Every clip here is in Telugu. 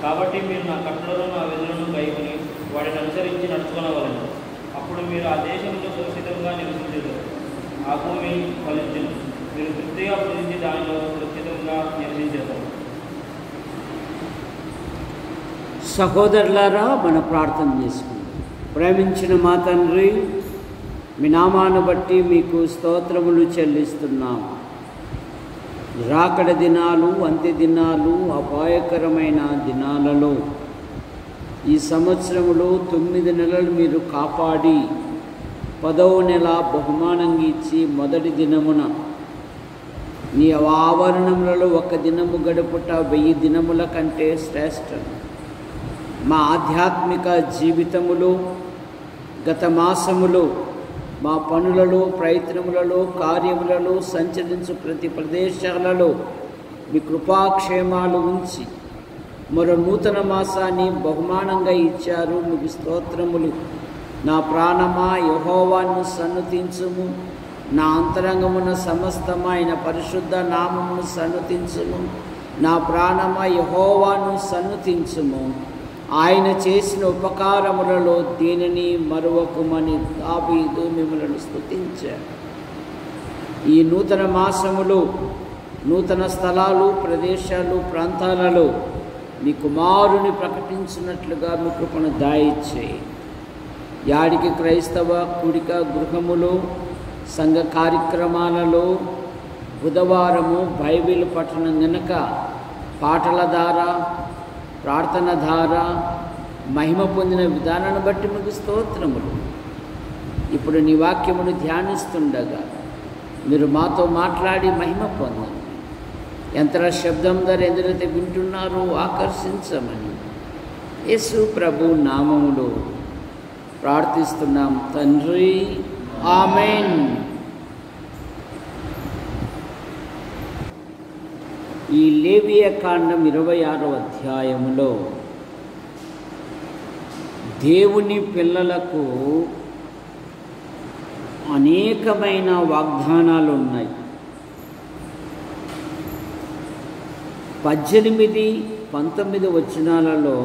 కాబట్టి మీరు నా కట్టడలను నా విధులను కైకొని వాటిని అనుసరించి నడుచుకునవలను. అప్పుడు మీరు ఆ దేశంలో సురక్షితంగా నివసించదు, ఆ భూమి ఫలించను, మీరు తృప్తిగా ఫలించి దానిలో సురక్షితంగా నివసించదు. సహోదరులారా, మన ప్రార్థన చేసుకుందాం. ప్రేమించిన మా తండ్రి, మీ నామాన్ని బట్టి మీకు స్తోత్రములు చెల్లిస్తున్నాం. రాకడ దినాలు, అంత్య దినాలు, అపాయకరమైన దినాలలో ఈ సంవత్సరములో 9 నెలలు మీరు కాపాడి 10వ నెల బహుమానంగా ఇచ్చి మొదటి దినమున నీ ఆవరణములలో 1 దినము గడుపుట 1000 దినముల కంటే శ్రేష్టం. మా ఆధ్యాత్మిక జీవితములో గత మాసములో మా పనులలో, ప్రయత్నములలో, కార్యములలో, సంచరించు ప్రతి ప్రదేశాలలో మీ కృపాక్షేమాలు ఉంచి మరో నూతన మాసాన్ని బహుమానంగా ఇచ్చారు. మీకు స్తోత్రములు. నా ప్రాణమా యెహోవాను సన్నుతించుము, నా అంతరంగమున సమస్తమైన పరిశుద్ధ నామమును సన్నుతించుము. నా ప్రాణమా యెహోవాను సన్నుతించుము, ఆయన చేసిన ఉపకారములలో దీనిని మరువకుమని దావీదు మిమ్మల్ని స్తుతించారు. ఈ నూతన మాసములో నూతన స్థలాలు, ప్రదేశాలు, ప్రాంతాలలో మీ కుమారుని ప్రకటించినట్లుగా మీ కృపను దయచేయి. యాడికి క్రైస్తవ కూడిక గృహములో, సంఘ కార్యక్రమాలలో బుధవారము బైబిల్ పఠనం గనక పాటల ద్వారా, ప్రార్థన ద్వారా మహిమ పొందిన విధానాన్ని బట్టి మీకు స్తోత్రములు. ఇప్పుడు నీ వాక్యమును ధ్యానిస్తుండగా మీరు మాతో మాట్లాడి మహిమ పొందండి. యంత్ర శబ్దం ద్వారా ఎందరైతే వింటున్నారో ఆకర్షించమని యేసు ప్రభు నామములో ప్రార్థిస్తున్నాం తండ్రి, ఆమేన్. ఈ లేవియకాండం 26వ అధ్యాయములో దేవుని పిల్లలకు అనేకమైన వాగ్దానాలు ఉన్నాయి. 18, 19 వచనాలలో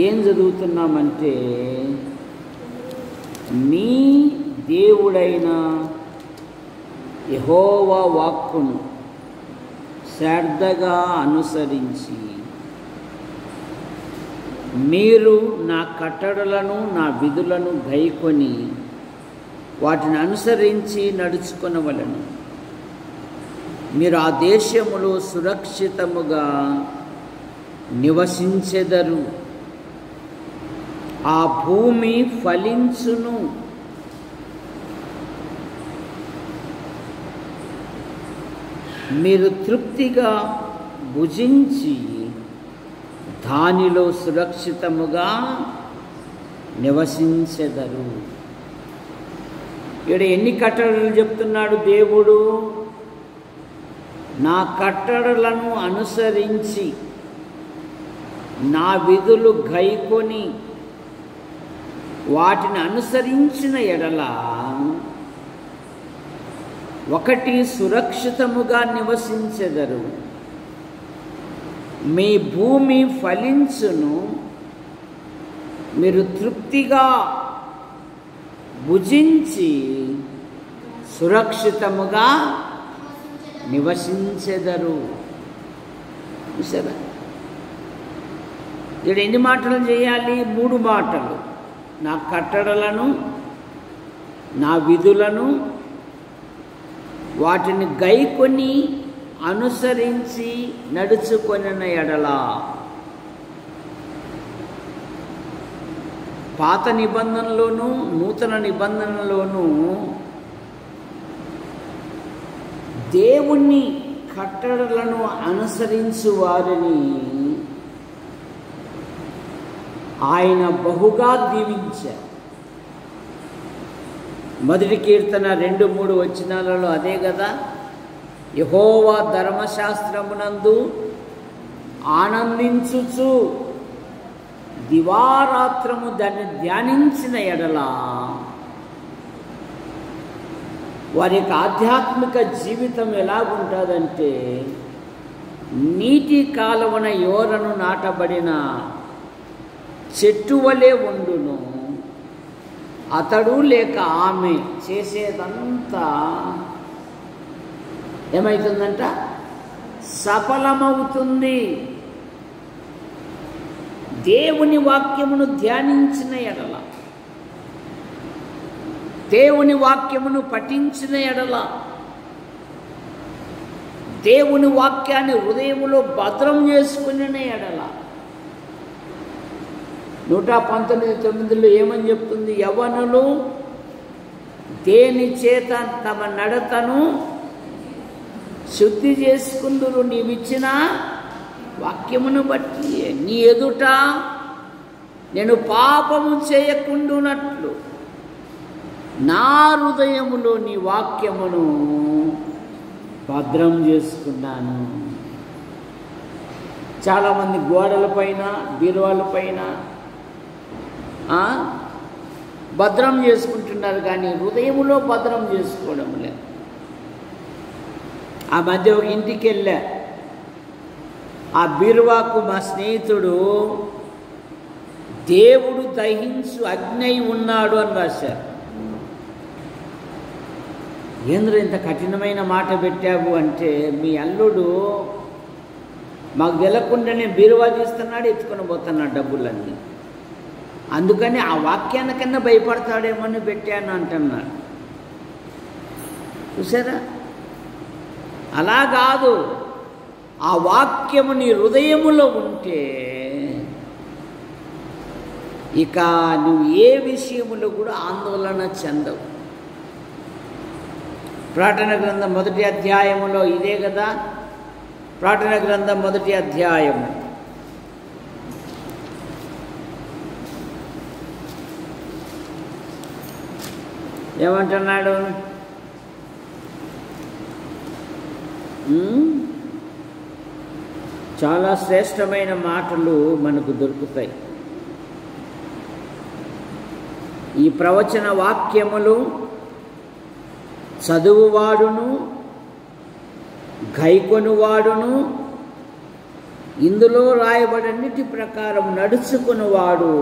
ఏం చదువుతున్నామంటే, మీ దేవుడైన యెహోవా వాక్కును శ్రద్ధగా అనుసరించి మీరు నా కట్టడలను నా విధులను గైకొని వాటిని అనుసరించి నడుచుకొనవలెను. మీరు ఆ దేశములో సురక్షితముగా నివసించెదరు. ఆ భూమి ఫలించును. మీరు తృప్తిగా భుజించి దానిలో సురక్షితముగా నివసించెదరు. ఇక్కడ ఎన్ని కట్టడలు చెప్తున్నాడు దేవుడు? నా కట్టడలను అనుసరించి నా విధులు గైకొని వాటిని అనుసరించిన ఎడల 1 సురక్షితముగా నివసించెదరు. మీ భూమి ఫలించును. మీరు తృప్తిగా భుజించి సురక్షితముగా నివసించెదరు. చూసారా? ఇక్కడ ఎన్ని మాటలు చేయాలి? 3 మాటలు. నా కట్టడలను నా విధులను వాటిని గైకొని అనుసరించి నడుచుకొనిన ఎడల. పాత నిబంధనలోను నూతన నిబంధనలోను దేవుని కట్టడలను అనుసరించు వారిని ఆయన బహుగా దీవించారు. 1 కీర్తన 2-3 వచనాలలో అదే కదా, యెహోవా ధర్మశాస్త్రమునందు ఆనందించుచు దివారాత్రము దాన్ని ధ్యానించిన ఎడల వారి యొక్క ఆధ్యాత్మిక జీవితం ఎలాగుంటుందంటే, నీటి కాలువన యోరను నాటబడిన చెట్టు వలె ఉండును. అతడు లేక ఆమె చేసేదంతా ఏమవుతుందంట? సఫలమవుతుంది. దేవుని వాక్యమును ధ్యానించిన ఎడల, దేవుని వాక్యమును పఠించిన ఎడల, దేవుని వాక్యాన్ని హృదయములో భద్రం చేసుకున్న ఎడల, 119:9 ఏమని చెప్తుంది? యవ్వనులు దేని చేత తమ నడతను శుద్ధి చేసుకుందురు? నీవిచ్చిన వాక్యమును బట్టి. నీ ఎదుట నేను పాపము చేయకుండునట్లు నా హృదయములో నీ వాక్యమును భద్రం చేసుకున్నాను. చాలామంది గోడలపైన బీరువాలపైన భద్రం చేసుకుంటున్నారు, కానీ హృదయములో భద్రం చేసుకోవడం లేదు. ఆ మధ్య ఒక ఇంటికి వెళ్ళా. ఆ బీరువాకు మా స్నేహితుడు దేవుడు దహించు అగ్ని ఉన్నాడు అని రాశారు. ఏంద్ర ఇంత కఠినమైన మాట పెట్టావు అంటే, మీ అల్లుడు మాకు తెలకుండానే బీరువా తీస్తున్నాడు, ఎత్తుకొని పోతున్నాడు డబ్బులన్నీ. అందుకని ఆ వాక్యానికన్నా భయపడతాడేమని పెట్టాను అంటున్నాడు. చూసారా? అలా కాదు. ఆ వాక్యము నీ హృదయములో ఉంటే ఇక నువ్వు ఏ విషయములో కూడా ఆందోళన చెందవు. ప్రకటన గ్రంథం 1వ అధ్యాయములో ఇదే కదా. ప్రకటన గ్రంథం 1వ అధ్యాయము ఏమంటున్నాడు? చాలా శ్రేష్టమైన మాటలు మనకు దొరుకుతాయి. ఈ ప్రవచన వాక్యములు చదువువాడును గైకొనువాడును ఇందులో రాయబడినటి ప్రకారం నడుచుకున్నవాడు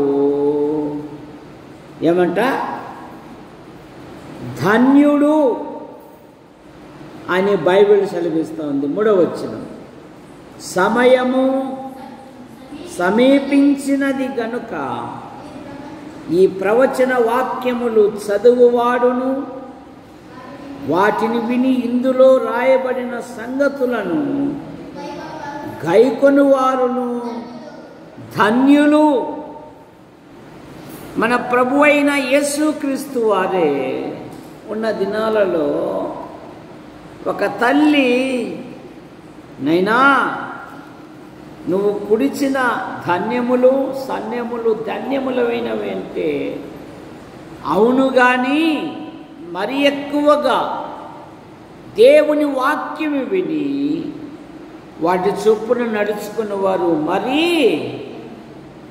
ఏమంట ధన్యుడు అని బైబిల్ సెలవిస్తోంది. 3వ వచనం, సమయము సమీపించినది గనుక ఈ ప్రవచన వాక్యములు చదువువాడును వాటిని విని ఇందులో రాయబడిన సంగతులను గైకొనువారును ధన్యులు. మన ప్రభు అయిన యేసుక్రీస్తు వారే ఉన్న దినాలలో ఒక తల్లి, నైనా నువ్వు కుడిచిన ధన్యములు సన్యములు ధన్యములైనవి అంటే, అవును కానీ మరి ఎక్కువగా దేవుని వాక్యము విని వాటి చొప్పున నడుచుకున్నవారు మరి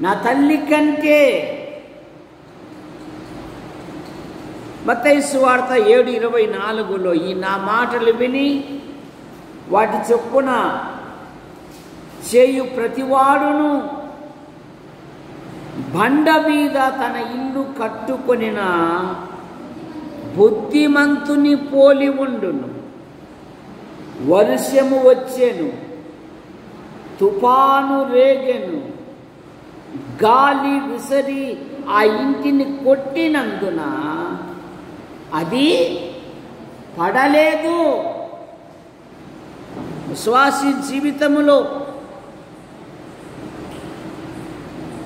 నా తల్లి కంటే. మత్తయి సువార్త 7:24లో ఈ నా మాటలు విని వాటి చొప్పున చేయు ప్రతివాడును బండ మీద తన ఇల్లు కట్టుకొనిన బుద్ధిమంతుని పోలి ఉండును. వర్షము వచ్చెను, తుఫాను రేగెను, గాలి విసరి ఆ ఇంటిని కొట్టినందున అది పడలేదు. విశ్వాసి జీవితములో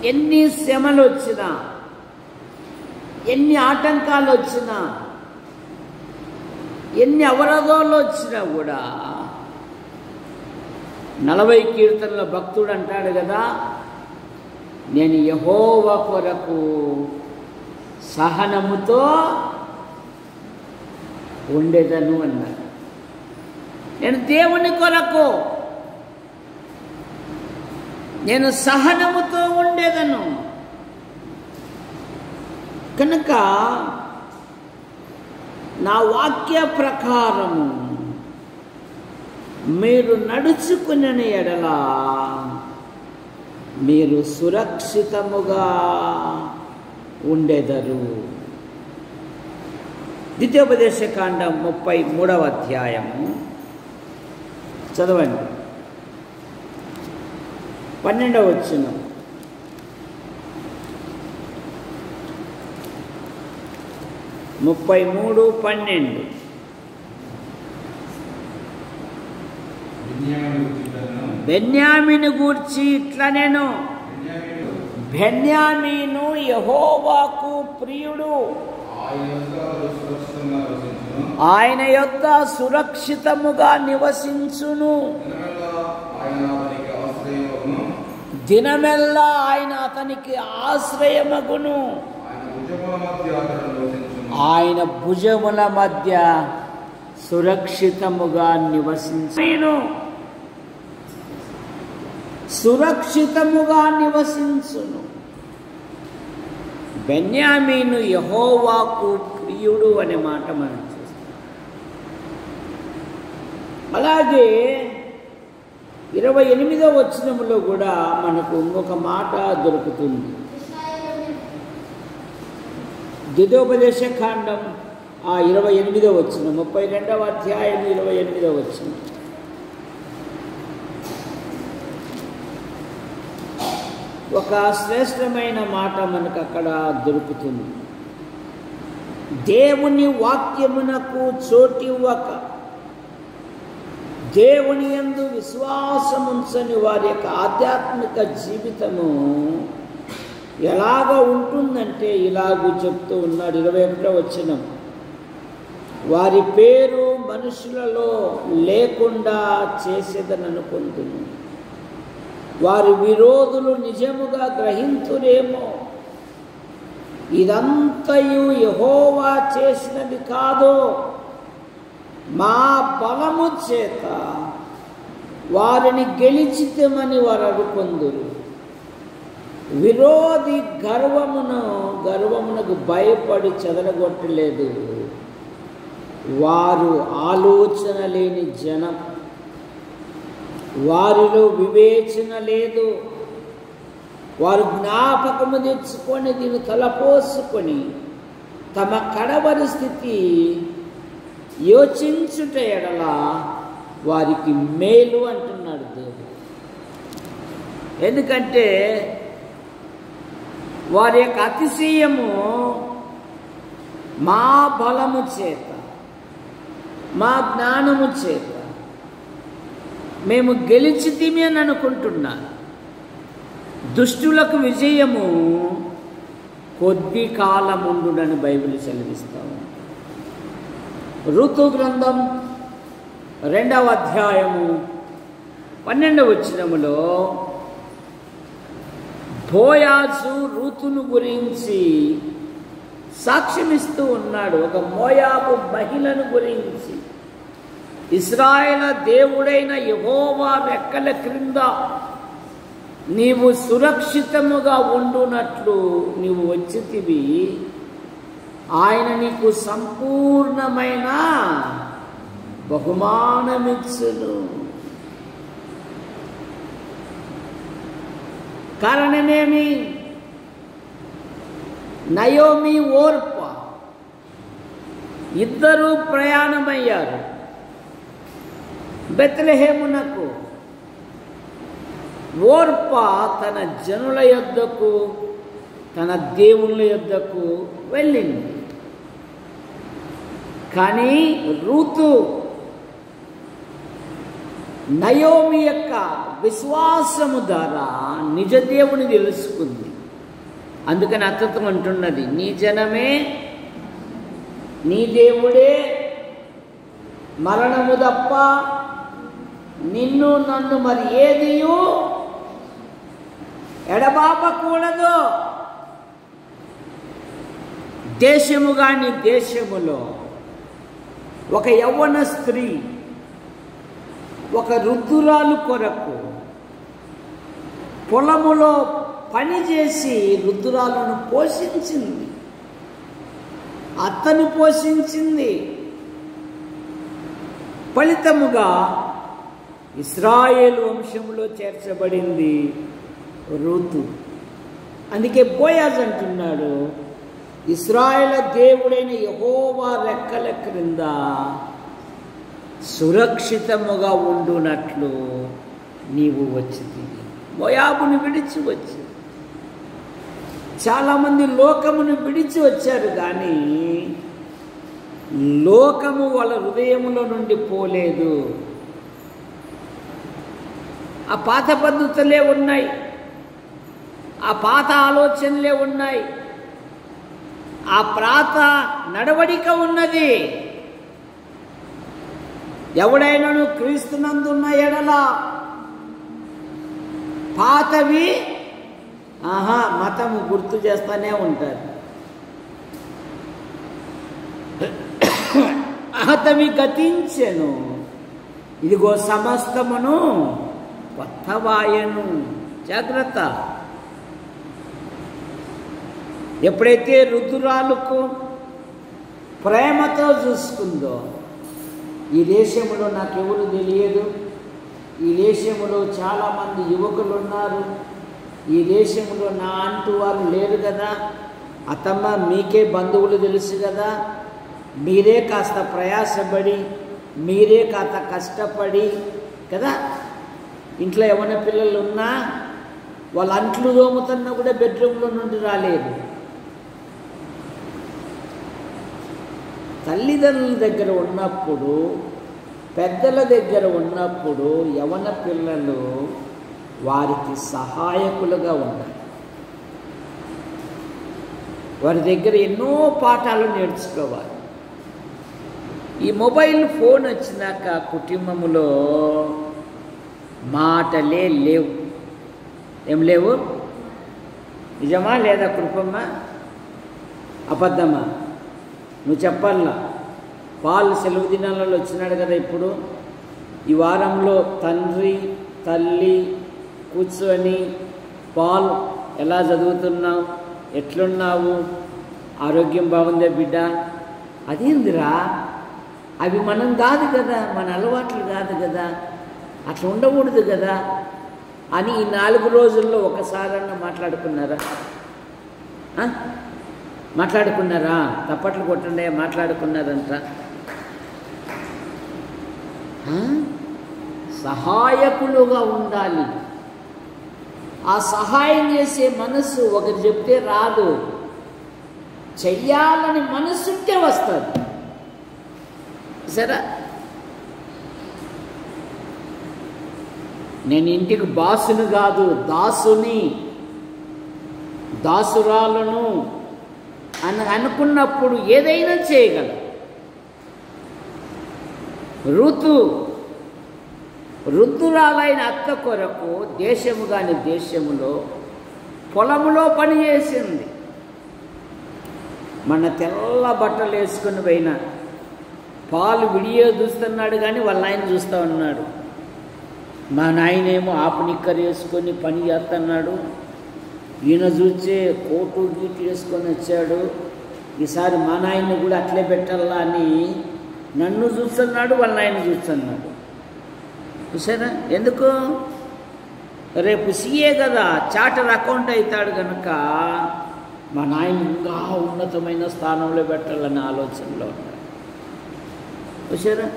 ఎన్ని శ్రమలు వచ్చినా ఎన్ని ఆటంకాలు వచ్చినా ఎన్ని అవరోధాలు వచ్చినా కూడా 40 కీర్తనల భక్తుడు అంటాడు కదా, నేను యెహోవా కొరకు సహనముతో ఉండేదను అన్నాడు. నేను దేవుని కొరకు నేను సహనముతో ఉండేదను. కనుక నా వాక్య ప్రకారము మీరు నడుచుకునే ఎడల మీరు సురక్షితముగా ఉండెదరు. ద్వితీయోపదేశకాండం 33వ అధ్యాయము చదవండి. 12వ వచనం, ముప్పై 12 బెన్యామీను గూర్చి ఇట్లా, నేను బెన్యామీను యెహోవాకు ప్రియుడు, ఆయన యొద్ద సురక్షితముగా నివసించును, దినమెల్లా ఆయన అతనికి ఆశ్రయమగును, ఆయన భుజముల మధ్య సురక్షితముగా నివసించును. సురక్షితముగా నివసించును. బెన్యామీను యెహోవాకు ప్రియుడు అనే మాట మనం చూస్తాం. అలాగే 28వ వచనములో కూడా మనకు ఇంకొక మాట దొరుకుతుంది. ద్వితీయోపదేశకాండం 28వ వచనం, 32వ అధ్యాయం 28వ వచనం. ఒక శ్రేష్టమైన మాట మనకు అక్కడ దొరుకుతుంది. దేవుని వాక్యమునకు చోటివ్వక దేవుని యందు విశ్వాసముంచని వారి యొక్క ఆధ్యాత్మిక జీవితము ఎలాగ ఉంటుందంటే ఇలాగూ చెప్తూ ఉన్నాడు. 21వ వచనం, వారి పేరు మనుషులలో లేకుండా చేసేదననుకుంటును, వారి విరోధులు నిజముగా గ్రహింతురేమో, ఇదంతయు యెహోవా చేసినది కాదు, మా బలము చేత వారిని గెలిచితమని వారు అనుకొందురు. విరోధి గర్వమునకు భయపడి చెదరగొట్టలేదు. వారు ఆలోచన లేని జనం, వారిలో వివేచన లేదు. వారు జ్ఞాపకము తెచ్చుకొని దీన్ని తలపోసుకొని తమ కడవరి స్థితి యోచించుట ఎడల వారికి మేలు అంటున్నాడు దేవుడు. ఎందుకంటే వారి యొక్క అతిశయము మా బలము చేత, మా జ్ఞానము చేత మేము గెలిచితిమి అని అనుకుంటున్నారు. దుష్టులకు విజయము కొద్ది కాలముండునని బైబిల్ సెలవిస్తాము. ఋతు గ్రంథం 2వ అధ్యాయము 12వ వచనములో బోయాజు రూతును గురించి సాక్ష్యమిస్తూ ఉన్నాడు. ఒక మోయాబు మహిళను గురించి, ఇశ్రాయేలు దేవుడైన యెహోవా రెక్కల క్రింద నీవు సురక్షితముగా ఉండునట్లు నీవు వచ్చితివి, ఆయన నీకు సంపూర్ణమైన బహుమానమిచ్చును. కారణమేమి? నయోమి, ఓర్ప ఇద్దరూ ప్రయాణమయ్యారు బెత్లెహేమునకు. ఓర్ప తన జనుల యొద్దకు, తన దేవుళ్ళ యొద్దకు వెళ్ళింది. కానీ రూతు నయోమి యొక్క విశ్వాసము ద్వారా నిజ దేవుని తెలుసుకుంది. అందుకని అత్తత్వం అంటున్నది, నీ జనమే, నీ దేవుడే, మరణము తప్ప నిన్ను నన్ను మరి ఏదియూ ఎడబాపకూడదు. దేశము కాని దేశములో ఒక యవ్వన స్త్రీ ఒక రుద్దురాలు కొరకు పొలములో పనిచేసి రుద్దురాలను పోషించింది, అత్తను పోషించింది. ఫలితముగా ఇశ్రాయేలు వంశములో చేర్చబడింది రూతు. అందుకే బోయాజు అంటున్నాడు, ఇశ్రాయేలు దేవుడైన యెహోవా రెక్కల క్రింద సురక్షితముగా ఉండునట్లు నీవు వచ్చింది. మోయాబును విడిచి వచ్చి, చాలామంది లోకమును విడిచి వచ్చారు, కానీ లోకము వాళ్ళ హృదయములో నుండి పోలేదు. ఆ పాత పద్ధతులే ఉన్నాయి, ఆ పాత ఆలోచనలే ఉన్నాయి, ఆ పాత నడవడిక ఉన్నది. ఎవడైనాను క్రీస్తునందున్న ఎడల పాతవి మతము గుర్తు చేస్తూనే ఉంటారు. అహతవి గతించెను, ఇదిగో సమస్తమును కొత్తవాయను. జాగ్రత్త. ఎప్పుడైతే రుతురాలకు ప్రేమతో చూసుకుందో, ఈ దేశంలో నాకెవరు తెలియదు, ఈ దేశంలో చాలామంది యువకులు ఉన్నారు, ఈ దేశంలో నా అంటూ వారు లేరు కదా, అత్తమ్మ మీకే బంధువులు తెలుసు కదా, మీరే కాస్త ప్రయాసపడి, మీరే కాస్త కష్టపడి కదా, ఇంట్లో యవ్వన పిల్లలు ఉన్నా వాళ్ళ అంట్లు దోముతున్నా కూడా బెడ్రూమ్లో నుండి రాలేదు. తల్లిదండ్రుల దగ్గర ఉన్నప్పుడు, పెద్దల దగ్గర ఉన్నప్పుడు యవ్వన పిల్లలు వారికి సహాయకులుగా ఉండాలి. వారి దగ్గర ఎన్నో పాఠాలు నేర్చుకోవాలి. ఈ మొబైల్ ఫోన్ వచ్చినాక కుటుంబంలో మాటలే లేవు. ఏం లేవు? నిజమా లేదా కృపమ్మ? అబద్ధమా? నువ్వు చెప్పాలా? పాలు సెలవు దినాలలో వచ్చినాడు కదా ఇప్పుడు, ఈ వారంలో తండ్రి తల్లి కూర్చొని పాల్ ఎలా చదువుతున్నావు, ఎట్లున్నావు, ఆరోగ్యం బాగుందే బిడ్డ, అదేందిరా, అవి మనం కాదు కదా, మన అలవాట్లు కాదు కదా, అట్లా ఉండకూడదు కదా అని ఈ 4 రోజుల్లో ఒకసారన్నా మాట్లాడుకున్నారా? తప్పట్లు కొట్టండి, మాట్లాడుకున్నారంట. సహాయకులుగా ఉండాలి. ఆ సహాయం చేసే మనసు ఒకరు చెప్తే రాదు, చెయ్యాలని మనసుంటే వస్తుంది. సరే, నేను ఇంటికి బాసును కాదు, దాసుని, దాసురాలను అని అనుకున్నప్పుడు ఏదైనా చేయగలం. రుద్దురాలైన అత్త కొరకు దేశము కాని దేశములో పొలములో పనిచేసింది. మన తెల్ల బట్టలు వేసుకుని పోయిన పాలు వీడియో చూస్తున్నాడు కానీ వాళ్ళ ఆయన చూస్తూ ఉన్నాడు. మా నాయనేమో ఆపు నిక్కర్ వేసుకొని పని చేస్తున్నాడు, ఈయన చూసే కోటు గీటు వేసుకొని వచ్చాడు. ఈసారి మా నాయన్ని కూడా అట్లే పెట్టాలా అని నన్ను చూస్తున్నాడు, వాళ్ళ ఆయన చూస్తున్నాడు. చూసారా? ఎందుకు? రేపు సీఏ కదా, చార్టర్ అకౌంట్ అవుతాడు కనుక మా నాయన ఇంకా ఉన్నతమైన స్థానంలో పెట్టాలనే ఆలోచనలో ఉన్నాడు. చూసారా?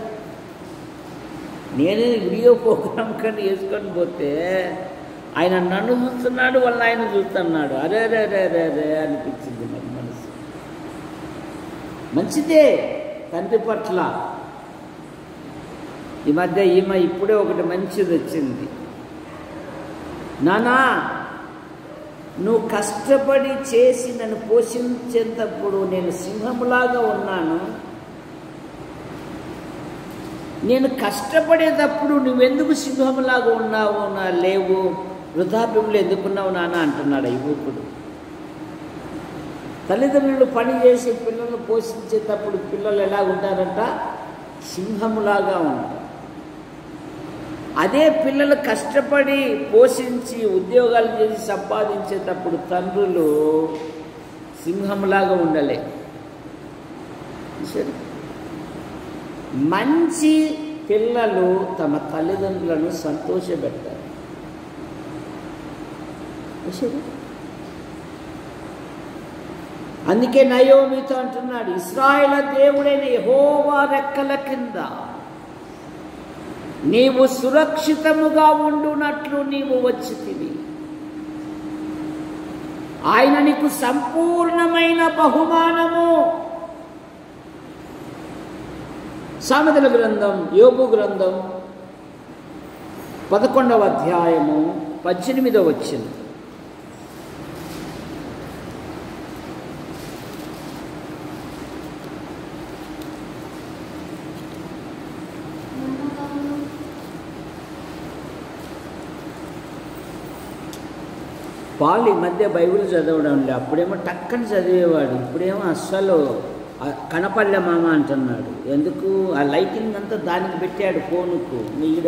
నేనే వీడియో ప్రోగ్రామ్ కానీ వేసుకొని పోతే ఆయన నన్ను చూస్తున్నాడు, వాళ్ళ ఆయన చూస్తున్నాడు. అరే రే రే రే రే అనిపించింది నాకు మనసు. మంచిదే తండ్రి పట్ల. ఈ మధ్య ఈమె ఇప్పుడే ఒకటి మంచిది వచ్చింది. నానా, నువ్వు కష్టపడి చేసి నన్ను పోషించేటప్పుడు నేను సింహంలాగా ఉన్నాను, నేను కష్టపడేటప్పుడు నువ్వెందుకు సింహంలాగా ఉన్నావు, నా లేవు, వృద్ధాప్యంలో ఎందుకున్నావు నాన్న అంటున్నాడు యువకుడు. తల్లిదండ్రులు పని చేసి పిల్లలను పోషించేటప్పుడు పిల్లలు ఎలా ఉంటారంట? సింహంలాగా ఉంటారు. అదే పిల్లలు కష్టపడి పోషించి ఉద్యోగాలు చేసి సంపాదించేటప్పుడు తండ్రులు సింహంలాగా ఉండలే. సరే, మంచి పిల్లలు తమ తల్లిదండ్రులను సంతోషపెడతారు. అందుకే నయోమితో అంటున్నాడు, ఇశ్రాయేలు దేవుడైన యెహోవా రెక్కల కింద నీవు సురక్షితముగా ఉండునట్లు నీవు వచ్చితివి. ఆయన నీకు సంపూర్ణమైన బహుమానము. సామెతల గ్రంథం, యోబు గ్రంథం 11వ అధ్యాయము 18వ వచనం. పాలు ఈ మధ్య బైబిల్ చదవడం లేదు. అప్పుడేమో టక్కని చదివేవాడు, ఇప్పుడేమో అస్సలు కనపడలే మామ అంటున్నాడు. ఎందుకు? ఆ లైటింగ్ అంతా దానికి పెట్టాడు ఫోనుకు. నీడ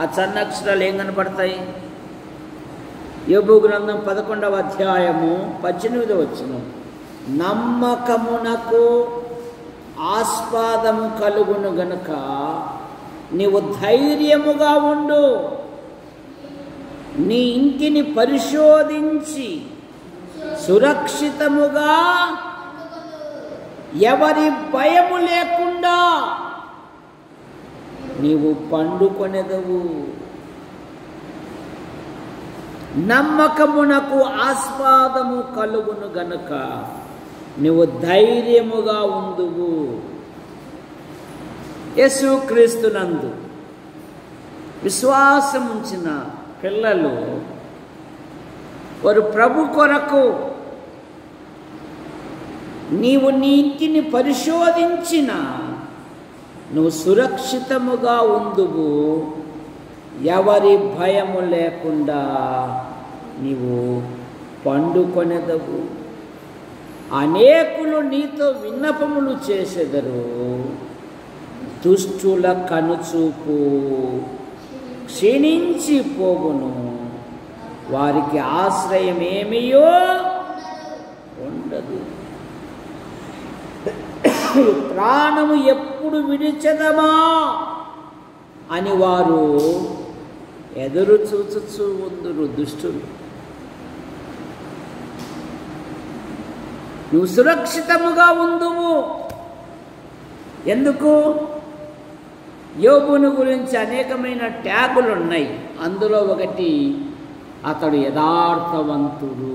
ఆ చిన్న అక్షరాలు ఏం కనపడతాయి? యోబు గ్రంథం 11వ అధ్యాయము 18వ వచనం. నమ్మకమునకు ఆస్పాదము కలుగును గనుక నీవు ధైర్యముగా ఉండు, నీ ఇంటిని పరిశోధించి సురక్షితముగా ఎవరి భయము లేకుండా నీవు పండుకొనెదవు. నమ్మకమునకు ఆస్పాదము కలుగును గనుక నువ్వు ధైర్యముగా ఉందువు. యేసుక్రీస్తునందు విశ్వాసం ఉంచిన పిల్లలు వారు ప్రభు కొరకు నీవు నీ ఇంటిని పరిశోధించిన నువ్వు సురక్షితముగా ఉందువు, ఎవరి భయము లేకుండా నీవు పండుకొనెదవు. అనేకులు నీతో విన్నపములు చేసెదరు, దుష్టుల కనుచూపు క్షీణించిపోగును, వారికి ఆశ్రయం ఏమియో ఉండదు. ప్రాణము ఎప్పుడు విడిచెదమా అని వారు ఎదురు చూచుచూ ఉందురు దుష్టులు. నువ్వు సురక్షితముగా ఉందువు. ఎందుకు? యోబును గురించి అనేకమైన ట్యాగులు ఉన్నాయి. అందులో ఒకటి, అతడు యథార్థవంతుడు.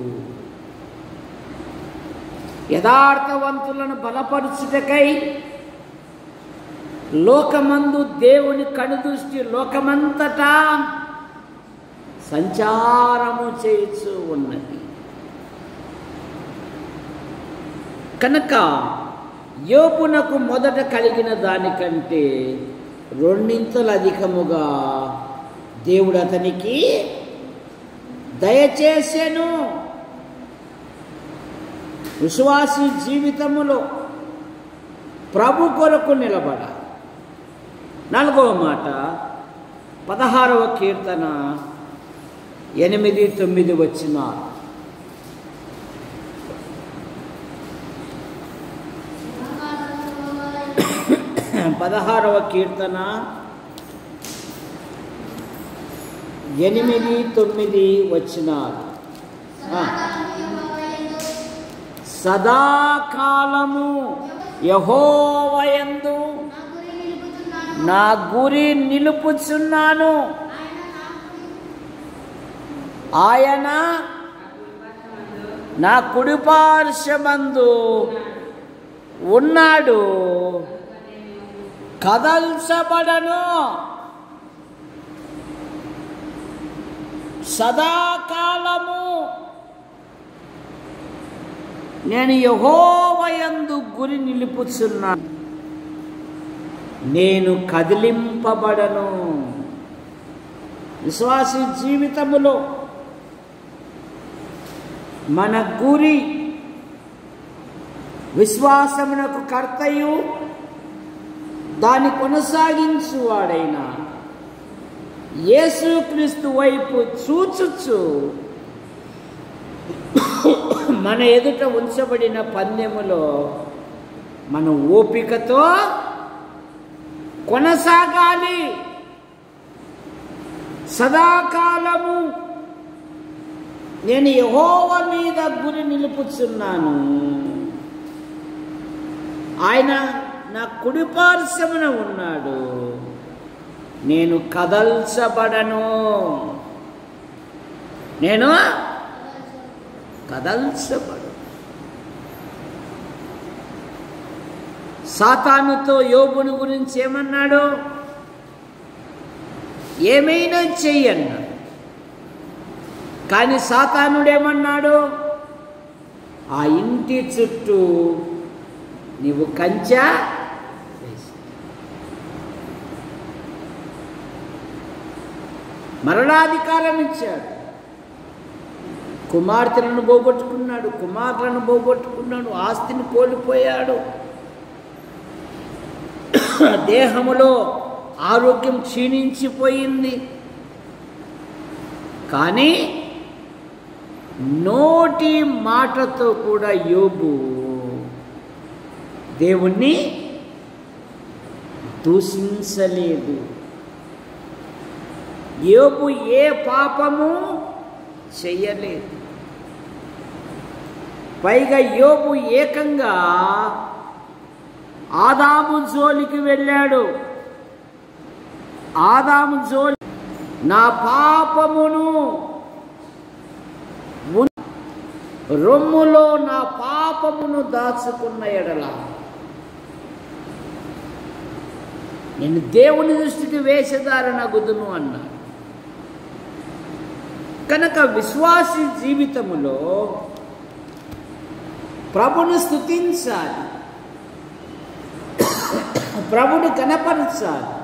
యథార్థవంతులను బలపరుచుటకై లోకమందు దేవుని కనుదృష్టి లోకమంతటా సంచారము చేయుచు ఉన్నది. కనుక యోబునకు మొదట కలిగిన దానికంటే రెండింతలు అధికముగా దేవుడు అతనికి దయచేసెను. విశ్వాసి జీవితములో ప్రభు కొరకు నిలబడ. 4వ మాట 16వ కీర్తన 8, 9 వచనాలు. 16వ కీర్తన 8, 9 వచనాలు. సదాకాలము యెహోవా యందు నా గురి నిలుపుచున్నాను, ఆయన నా కుడిపార్శ్వమందు ఉన్నాడు, కదల్చబడను. సదాకాలము నేను యెహోవా యందు గురి నిలుపుచున్నాను, నేను కదిలింపబడను. విశ్వాసి జీవితములో మన గురి విశ్వాసమునకు కర్తయు దాన్ని కొనసాగించువాడైన యేసుక్రీస్తు వైపు చూచుచు మన ఎదుట ఉంచబడిన పందెములో మనం ఓపికతో కొనసాగాలి. సదాకాలము నేను యెహోవా మీద గురి నిలుపుచున్నాను, ఆయన నా కుడిపార్శ్వమున ఉన్నాడు, నేను కదల్చబడను. నేను కదల్చబడు. సాతానుతో యోబుని గురించి ఏమన్నాడు? ఏమైనా చెయ్యన్నాడు. కానీ సాతానుడేమన్నాడు? ఆ ఇంటి చుట్టూ నీవు కంచె వేసి. మరణాధికారం ఇచ్చాడు. కుమార్తెలను పోగొట్టుకున్నాడు, కుమారులను పోగొట్టుకున్నాడు, ఆస్తిని కోల్పోయాడు, దేహములో ఆరోగ్యం క్షీణించిపోయింది. కానీ నోటి మాటతో కూడా యోబు దేవుణ్ణి దూషించలేదు. యోబు ఏ పాపము చెయ్యలేదు. పైగా యోబు ఏకంగా ఆదాము జోలికి వెళ్ళాడు. ఆదాము జోలి, నా పాపమును రొమ్ములో నా పాపమును దాచుకున్న ఎడల నేను దేవుని దృష్టికి వేషధారనగుదును అన్నాడు. కనుక విశ్వాసి జీవితములో ప్రభుని స్తుతించాలి, ప్రభుని కనపరచాలి.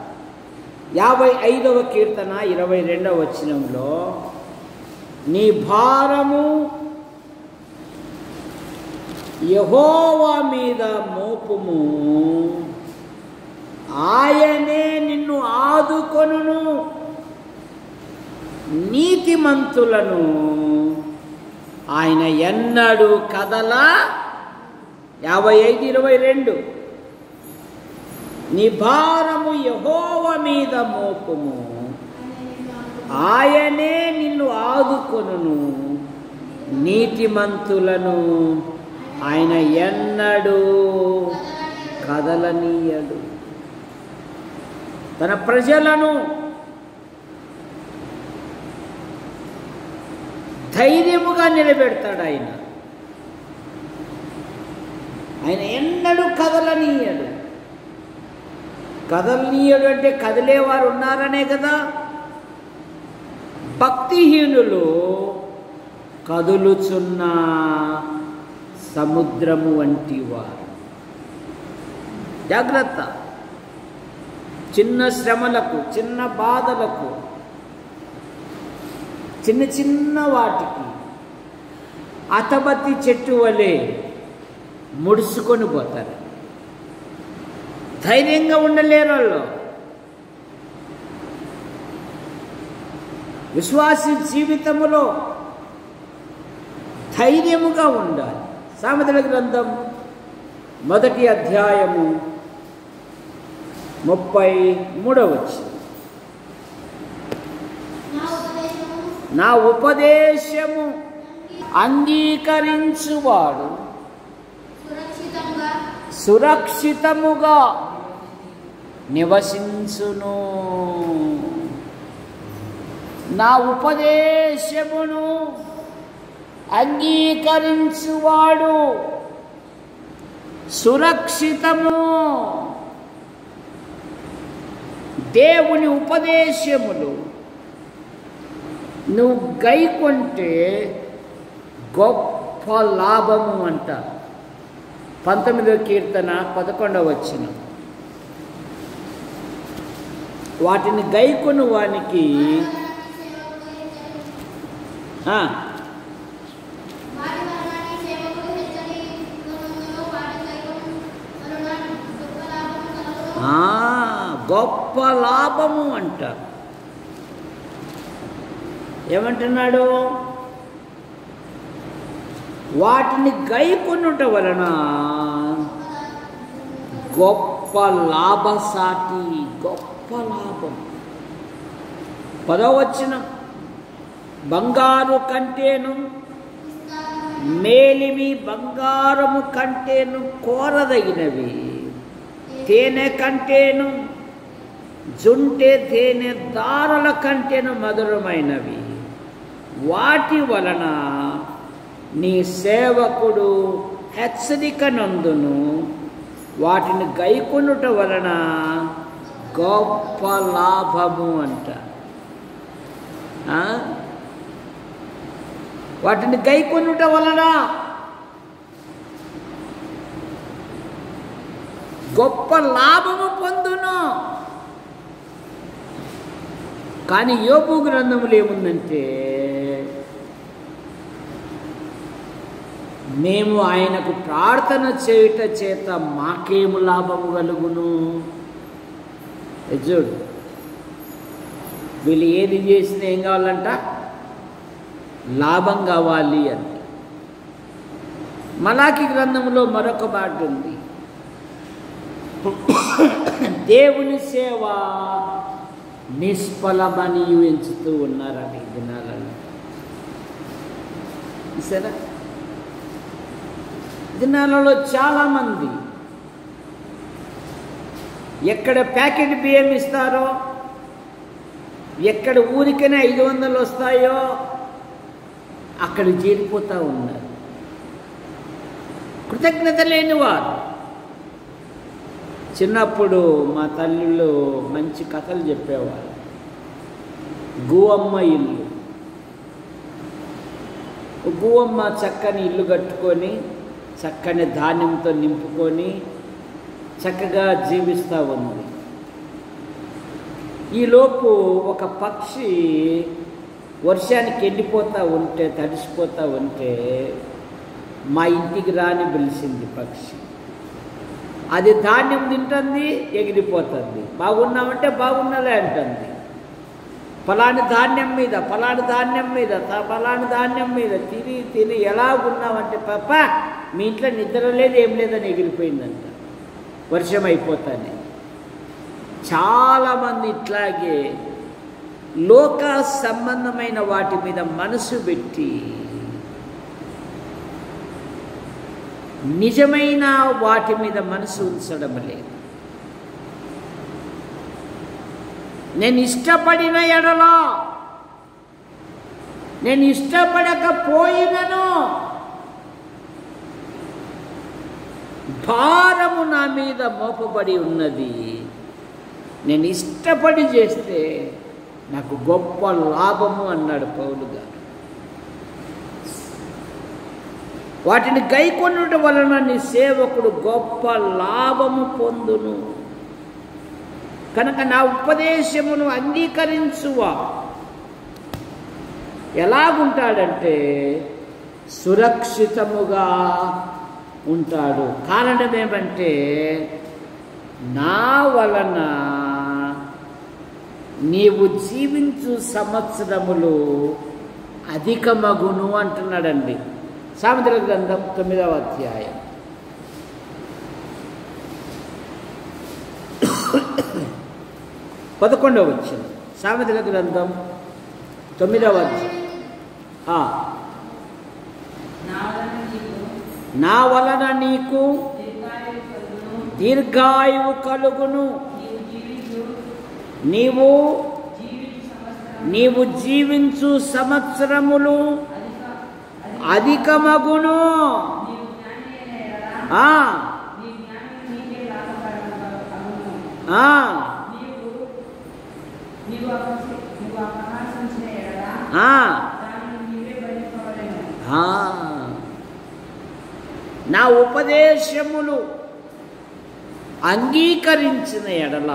55వ కీర్తన 22వ వచనంలో నీ భారము యెహోవా మీద మోపుము, ఆయనే నిన్ను ఆదుకొనును, నీతిమంతులను ఆయన ఎన్నడూ కదలా. 55:22 నీ భారము యెహోవా మీద మోపుము, ఆయనే నిన్ను ఆదుకొనును, నీతిమంతులను ఆయన ఎన్నడూ కదలనీయడు. తన ప్రజలను ధైర్యముగా నిలబెడతాడు ఆయన. ఆయన ఎన్నడూ కదలనీయడు. కదలనీయడు అంటే కదిలేవారు ఉన్నారనే కదా. భక్తిహీనులు కదులుచున్న సముద్రము వంటి వారు. జాగ్రత్త. చిన్న శ్రమలకు, చిన్న బాధలకు, చిన్న చిన్న వాటికి అతబత్తి చెట్టు వలె ముడుచుకొని పోతారు. ధైర్యంగా ఉండలేరు వాళ్ళు. విశ్వాసి జీవితములో ధైర్యముగా ఉండాలి. సామెతల గ్రంథం 1వ అధ్యాయము 33వ వచనం. నా ఉపదేశము అంగీకరించువాడు సురక్షితముగా నివసించును. నా ఉపదేశమును అంగీకరించువాడు సురక్షితము. దేవుని ఉపదేశములు నువ్వు గైకొంటే గొప్ప లాభము అంట. 19వ కీర్తన 11వ వచనం. వాటిని గైకొను వానికి గొప్ప లాభము అంట. ఏమంటున్నాడు? వాటిని గైకొనుట వలన గొప్ప లాభసాటి, గొప్ప లాభం. 10వ వచనం. బంగారు కంటేను మేలిమి బంగారము కంటేను కోరదగినవి, తేనె కంటేను జుంటె తేనె దారుల కంటేను మధురమైనవి. వాటి వలన నీ సేవకుడు హెచ్చరిక నందును. వాటిని గైకొనుట వలన గొప్ప లాభము అంట. వాటిని గైకొనుట వలన గొప్ప లాభము పొందును. కానీ యోబు గ్రంథములు ఏముందంటే, మేము ఆయనకు ప్రార్థన చేయుట చేత మాకేము లాభము కలుగును. చూడు, వీళ్ళు ఏది చేసినా ఏం కావాలంట? లాభం కావాలి అని. మలాకి గ్రంథంలో మరొక మాట ఉంది, దేవుని సేవ నిష్ఫలమని ఎంచుతూ ఉన్నారని దినాలలో. సరే, దినాలలో చాలామంది ఎక్కడ ప్యాకెట్ బియ్యం ఇస్తారో, ఎక్కడ ఊరికనే 500 వస్తాయో అక్కడ చేరిపోతూ ఉన్నారు. కృతజ్ఞత లేని వారు. చిన్నప్పుడు మా తల్లిళ్ళు మంచి కథలు చెప్పేవారు. గువ్వమ్మ ఇల్లు. గువ్వమ్మ చక్కని ఇల్లు కట్టుకొని చక్కని ధాన్యంతో నింపుకొని చక్కగా జీవిస్తూ ఉంది. ఈలోపు ఒక పక్షి వర్షానికి ఎండిపోతూ ఉంటే, తడిసిపోతూ ఉంటే మా ఇంటికి రాని పిలిచింది పక్షి. అది ధాన్యం తింటుంది, ఎగిరిపోతుంది. బాగున్నామంటే బాగున్నలే అంటుంది. ఫలాని ధాన్యం మీద ఫలాని ధాన్యం మీద ఫలాని ధాన్యం మీద తిని తిని ఎలా ఉన్నామంటే పాప మీ ఇంట్లో నిద్ర లేదు ఏం లేదని ఎగిరిపోయిందంట. వర్షం అయిపోతానే. చాలామంది ఇట్లాగే లోక సంబంధమైన వాటి మీద మనసు పెట్టి నిజమైన వాటి మీద మనసు ఉంచడం లేదు. నేను ఇష్టపడిన ఎడలో నేను ఇష్టపడకపోయినను భారము నా మీద మోపబడి ఉన్నది. నేను ఇష్టపడి చేస్తే నాకు గొప్ప లాభము అన్నాడు పౌలు గారు. వాటిని గైకొనుట వలన నీ సేవకుడు గొప్ప లాభము పొందును. కనుక నా ఉపదేశమును అంగీకరించువా ఎలాగుంటాడంటే సురక్షితముగా ఉంటాడు. కారణం ఏమంటే నా వలన నీవు జీవించు సంవత్సరములు అధికమగును అంటున్నాడండి. సామెతల గ్రంథం 9వ అధ్యాయం 11వ వచనం. సామెతల గ్రంథం 9వ అధ్యాయం. నా వలన నీకు దీర్ఘాయువు కలుగును, నీవు జీవించు సంవత్సరములు అధికమగును. నా ఉపదేశములు అంగీకరించిన ఎడల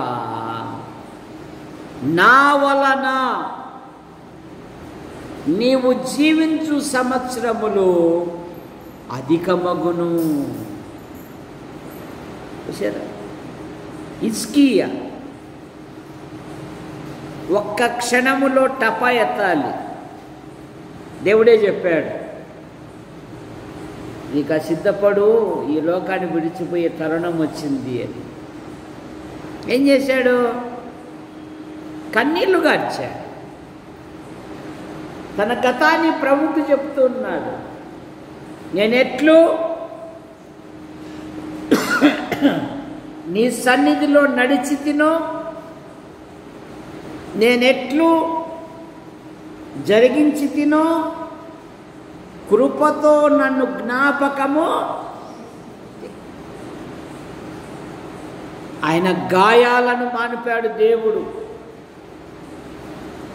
నా వలన నీవు జీవించు సంవత్సరములు అధికమగును. హిజ్కియా ఒక్క క్షణములో టప ఎత్తాలి. దేవుడే చెప్పాడు, నీకు సిద్ధపడు, ఈ లోకాన్ని విడిచిపోయే తరుణం వచ్చింది అని. ఏం చేశాడు? కన్నీళ్లు గార్చాడు. తన గతాన్ని ప్రభువుకు చెప్తున్నాడు. నేనెట్లు నీ సన్నిధిలో నడిచి తినో, నేనెట్లు జరిగించి తినో, కృపతో నన్ను జ్ఞాపకము. ఆయన గాయాలను మానిపాడు దేవుడు.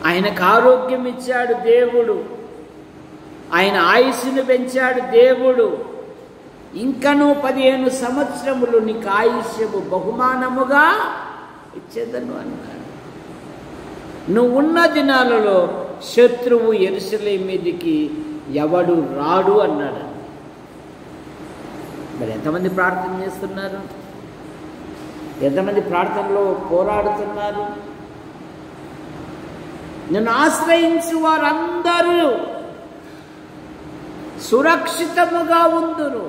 ఆయనకు ఆరోగ్యం ఇచ్చాడు దేవుడు. ఆయన ఆయుస్సును పెంచాడు దేవుడు. ఇంకనూ 15 సంవత్సరములు నీకు ఆయుష్యము బహుమానముగా ఇచ్చేదను అన్నాడు. నువ్వు ఉన్న దినాలలో శత్రువు యెరూషలేము మీదికి ఎవడు రాడు అన్నాడు. మరి ఎంతమంది ప్రార్థన చేస్తున్నారు? ఎంతమంది ప్రార్థనలో పోరాడుతున్నారు? నన్ను ఆశ్రయించు వారందరూ సురక్షితముగా ఉందురు,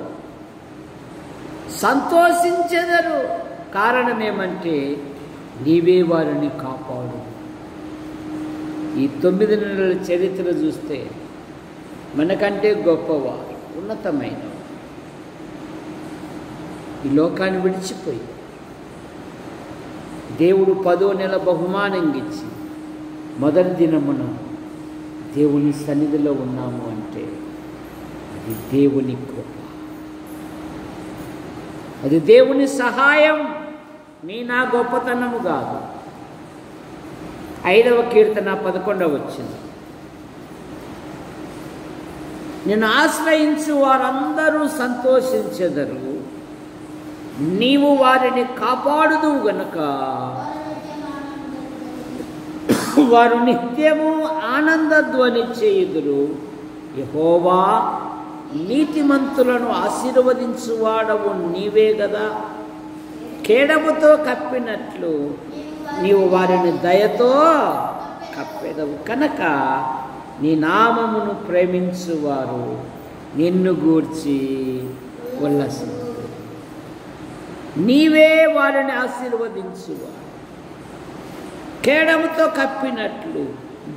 సంతోషించెదరు. కారణం ఏమంటే నీవే వారిని కాపాడు. ఈ 9 నెలల చరిత్ర చూస్తే మనకంటే గొప్పవారు, ఉన్నతమైన ఈ లోకాన్ని విడిచిపోయి దేవుడు 10వ నెల బహుమానం ఇచ్చి మొదటి దినమున దేవుని సన్నిధిలో ఉన్నాము అంటే అది దేవుని కృప, అది దేవుని సహాయం, నా గొప్పతనము కాదు. 5వ కీర్తన 11వ వచనం. నిన్ను ఆశ్రయించు వారందరూ సంతోషించెదరు, నీవు వారిని కాపాడుదువు గనుక వారు నిత్యము ఆనందధ్వని చేయుదురు. యెహోవా నీతిమంతులను ఆశీర్వదించువాడవు నీవే కదా. కేడముతో కప్పినట్లు నీవు వారిని దయతో కప్పెదవు కనుక నీ నామమును ప్రేమించువారు నిన్ను గూర్చి ఉల్లసించు. నీవే వారిని ఆశీర్వదించువారు. కేడముతో కప్పినట్లు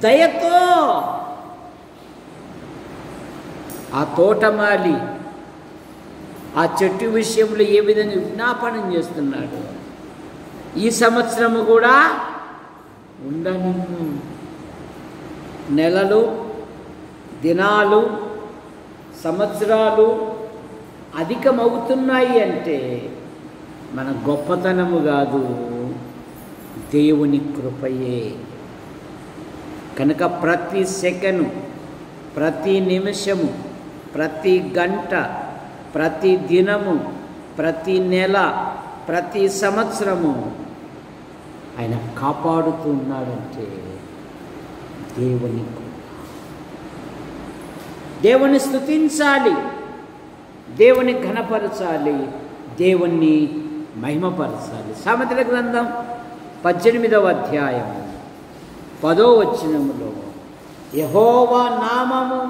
దయతో. ఆ తోటమాలి ఆ చెట్టు విషయంలో ఏ విధంగా విజ్ఞాపనం చేస్తున్నాడు, ఈ సంవత్సరము కూడా ఉండను. నెలలు, దినాలు, సంవత్సరాలు అధికమవుతున్నాయి అంటే మన గొప్పతనము కాదు, దేవుని కృపయే. కనుక ప్రతి సెకను, ప్రతి నిమిషము, ప్రతి గంట, ప్రతి దినము, ప్రతి నెల, ప్రతి సంవత్సరము ఆయన కాపాడుతున్నాడంటే దేవుని కృప. దేవుని స్తుతించాలి, దేవుని ఘనపరచాలి, దేవుణ్ణి మహిమపరచాలి. సామెతల గ్రంథం 18వ అధ్యాయము 10వ వచనములో యెహోవా నామము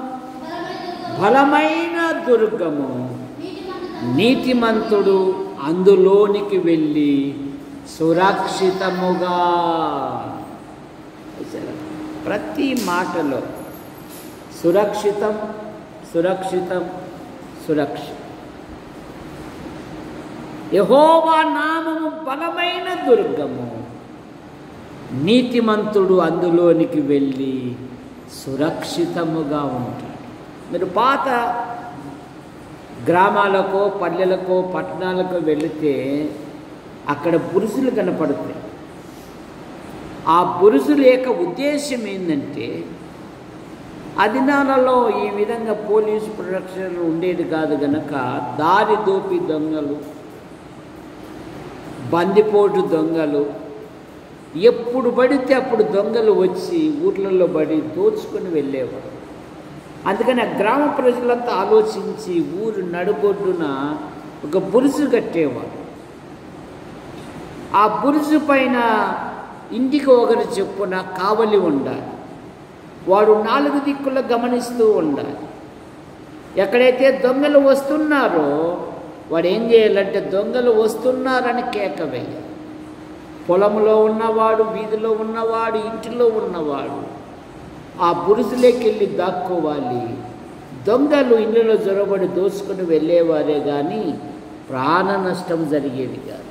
బలమైన దుర్గము, నీతిమంతుడు అందులోనికి వెళ్ళి సురక్షితముగా. ప్రతి మాటలో సురక్షితం, సురక్షితం, సురక్షితం. యెహోవా నామము బలమైన దుర్గము, నీతిమంతుడు అందులోనికి వెళ్ళి సురక్షితముగా ఉంటాడు. మీరు పాత గ్రామాలకు, పల్లెలకు, పట్టణాలకు వెళితే అక్కడ బురుసులు కనపడతాయి. ఆ బురుసుల యొక్క ఉద్దేశం ఏంటంటే, ఆ దినాలలో ఈ విధంగా పోలీసు ప్రొటెక్షన్ ఉండేది కాదు కనుక దారి దోపి దొంగలు, బందిపోటు దొంగలు, ఎప్పుడు పడితే అప్పుడు దొంగలు వచ్చి ఊర్లలో పడి దోచుకొని వెళ్ళేవారు. అందుకని ఆ గ్రామ ప్రజలంతా ఆలోచించి ఊరు నడుబొడ్డున ఒక బురుసు కట్టేవారు. ఆ బురుసు పైన ఇంటికి ఒకరు చెప్పున కావలి ఉండాలి. వాడు 4 దిక్కుల గమనిస్తూ ఉండాలి. ఎక్కడైతే దొంగలు వస్తున్నారో వాడు ఏం చేయాలంటే, దొంగలు వస్తున్నారని కేక వేయాలి. పొలంలో ఉన్నవాడు, వీధిలో ఉన్నవాడు, ఇంటిలో ఉన్నవాడు ఆ బురుసులోకి వెళ్ళి దాక్కోవాలి. దొంగలు ఇళ్ళలో జొరబడి దోసుకుని వెళ్ళేవారే కానీ ప్రాణ నష్టం జరిగేది కాదు.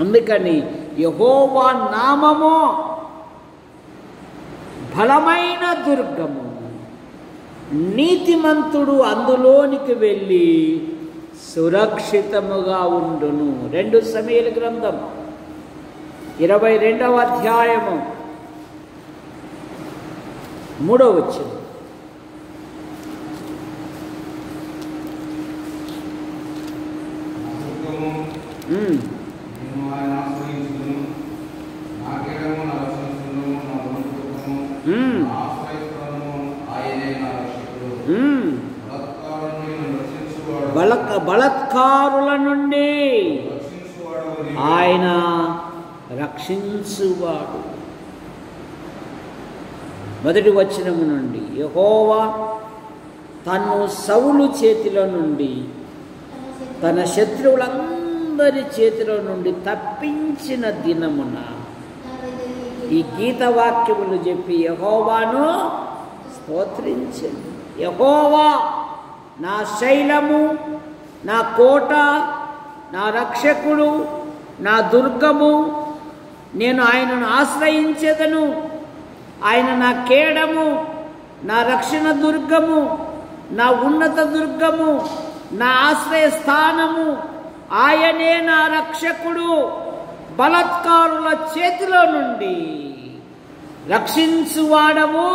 అందుకని యెహోవా నామము బలమైన దుర్గము, నీతిమంతుడు అందులోనికి వెళ్ళి సురక్షితముగా ఉండును. 2 సమూయేలు గ్రంథం 22వ అధ్యాయము 3వ వచనం. బలత్కారుల నుండి ఆయన రక్షించువాడు. 1వ వచనము నుండి యెహోవా తన్ను సౌలు చేతిలో నుండి, తన శత్రువులందరి చేతిలో నుండి తప్పించిన దినమున ఈ గీతవాక్యములు చెప్పి యెహోవాను స్తోత్రించండి. యెహోవా నా శైలము, నా కోట, నా రక్షకుడు, నా దుర్గము, నేను ఆయనను ఆశ్రయించెదను. ఆయన నా కేడము, నా రక్షణ దుర్గము, నా ఉన్నత దుర్గము, నా ఆశ్రయ స్థానము. ఆయనే నా రక్షకుడు. బలత్కారుల చేతిలో నుండి రక్షించువాడవు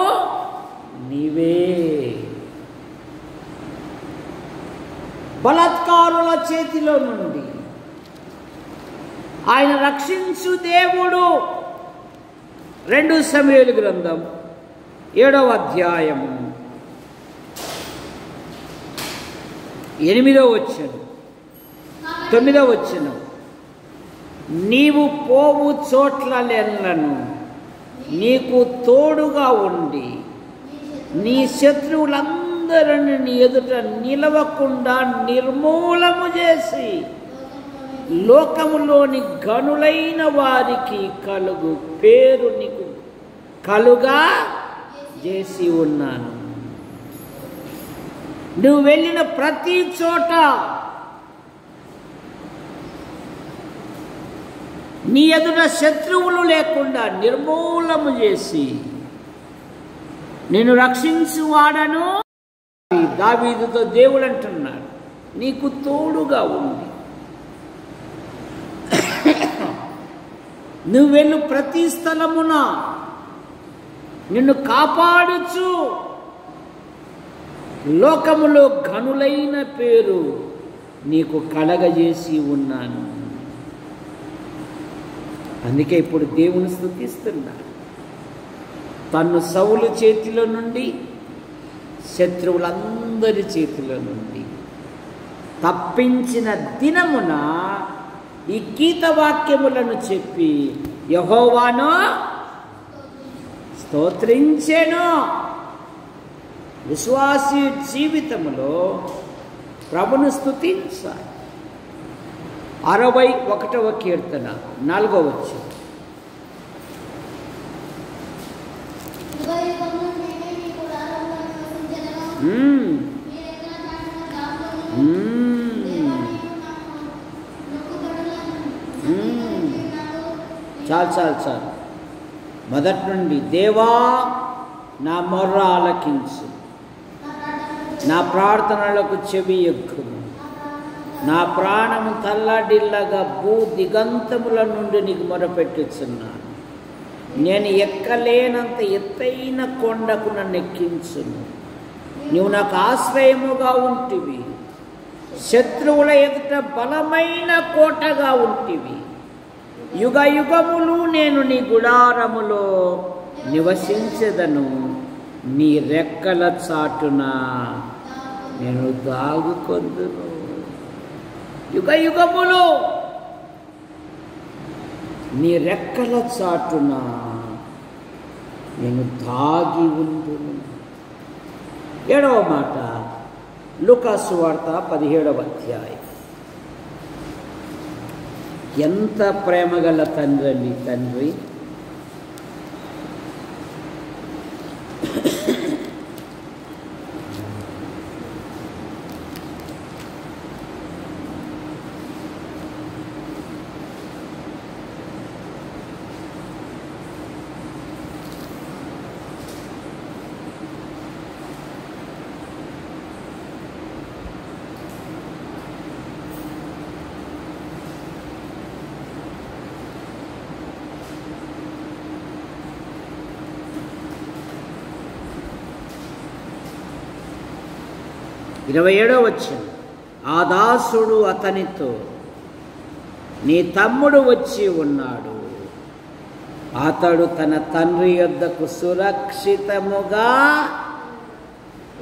నీవే. బలత్కారుల చేతిలో నుండి ఆయన రక్షించు దేవుడు. 2 సమూయేలు గ్రంథం 7వ అధ్యాయము 8వ వచనం 9వ వచనం. నీవు పోవు చోట్లెల్లను నీకు తోడుగా ఉండి నీ శత్రువులందరిని నీ ఎదుట నిలవకుండా నిర్మూలము చేసి లోకములోని గనులైన వారికి కలుగు పేరు నీకు కలుగా చేసి ఉన్నాను. నువ్వు వెళ్ళిన ప్రతి చోట నీ ఎదుట శత్రువులు లేకుండా నిర్మూలము చేసి నేను రక్షించువాడను. దావీదుతో దేవుడు అంటున్నాడు, నీకు తోడుగా ఉంది. నువ్వు వెళ్ళు ప్రతి స్థలమున నిన్ను కాపాడుచు లోకములో ఘనులైన పేరు నీకు కలగజేసి ఉన్నాను. అందుకే ఇప్పుడు దేవుని స్తుతిస్తున్నాడు. తను సౌలు చేతిలో నుండి శత్రువులందరి చేతిలో నుండి తప్పించిన దినమున ఈ గీతవాక్యములను చెప్పి యెహోవాను స్తోత్రించెను. విశ్వాసి జీవితములో ప్రభును స్తుతించాలి. 61వ కీర్తన 4వ వచనం. చాలు మొదటి నుండి. దేవా నా మొర్ర ఆలకించు, నా ప్రార్థనలకు చెవి ఎక్కుము. నా ప్రాణము తల్లడిల్లగా భూ దిగంతముల నుండి నీకు మొరపెట్టుచున్నాను. నేను ఎక్కలేనంత ఎత్తైన కొండకు నన్ను ఎక్కించును. నీవు నాకు ఆశ్రయముగా ఉంటివి, శత్రువుల ఎదుట బలమైన కోటగా ఉంటివి. యుగ యుగములు నేను నీ గుడారములో నివసించెదను. నీ రెక్కల చాటున నేను దాగుకొందును. యుగ యుగములు నీ రెక్కల చాటున నేను దాగి ఉందును. 7వ మాట లూకా సువార్త 17వ అధ్యాయం. ఎంత ప్రేమగల తండ్రి తండ్రి. ఇరవై 27వ వచనం. ఆ దాసుడు అతనితో, నీ తమ్ముడు వచ్చి ఉన్నాడు, అతడు తన తండ్రి యొద్దకు సురక్షితముగా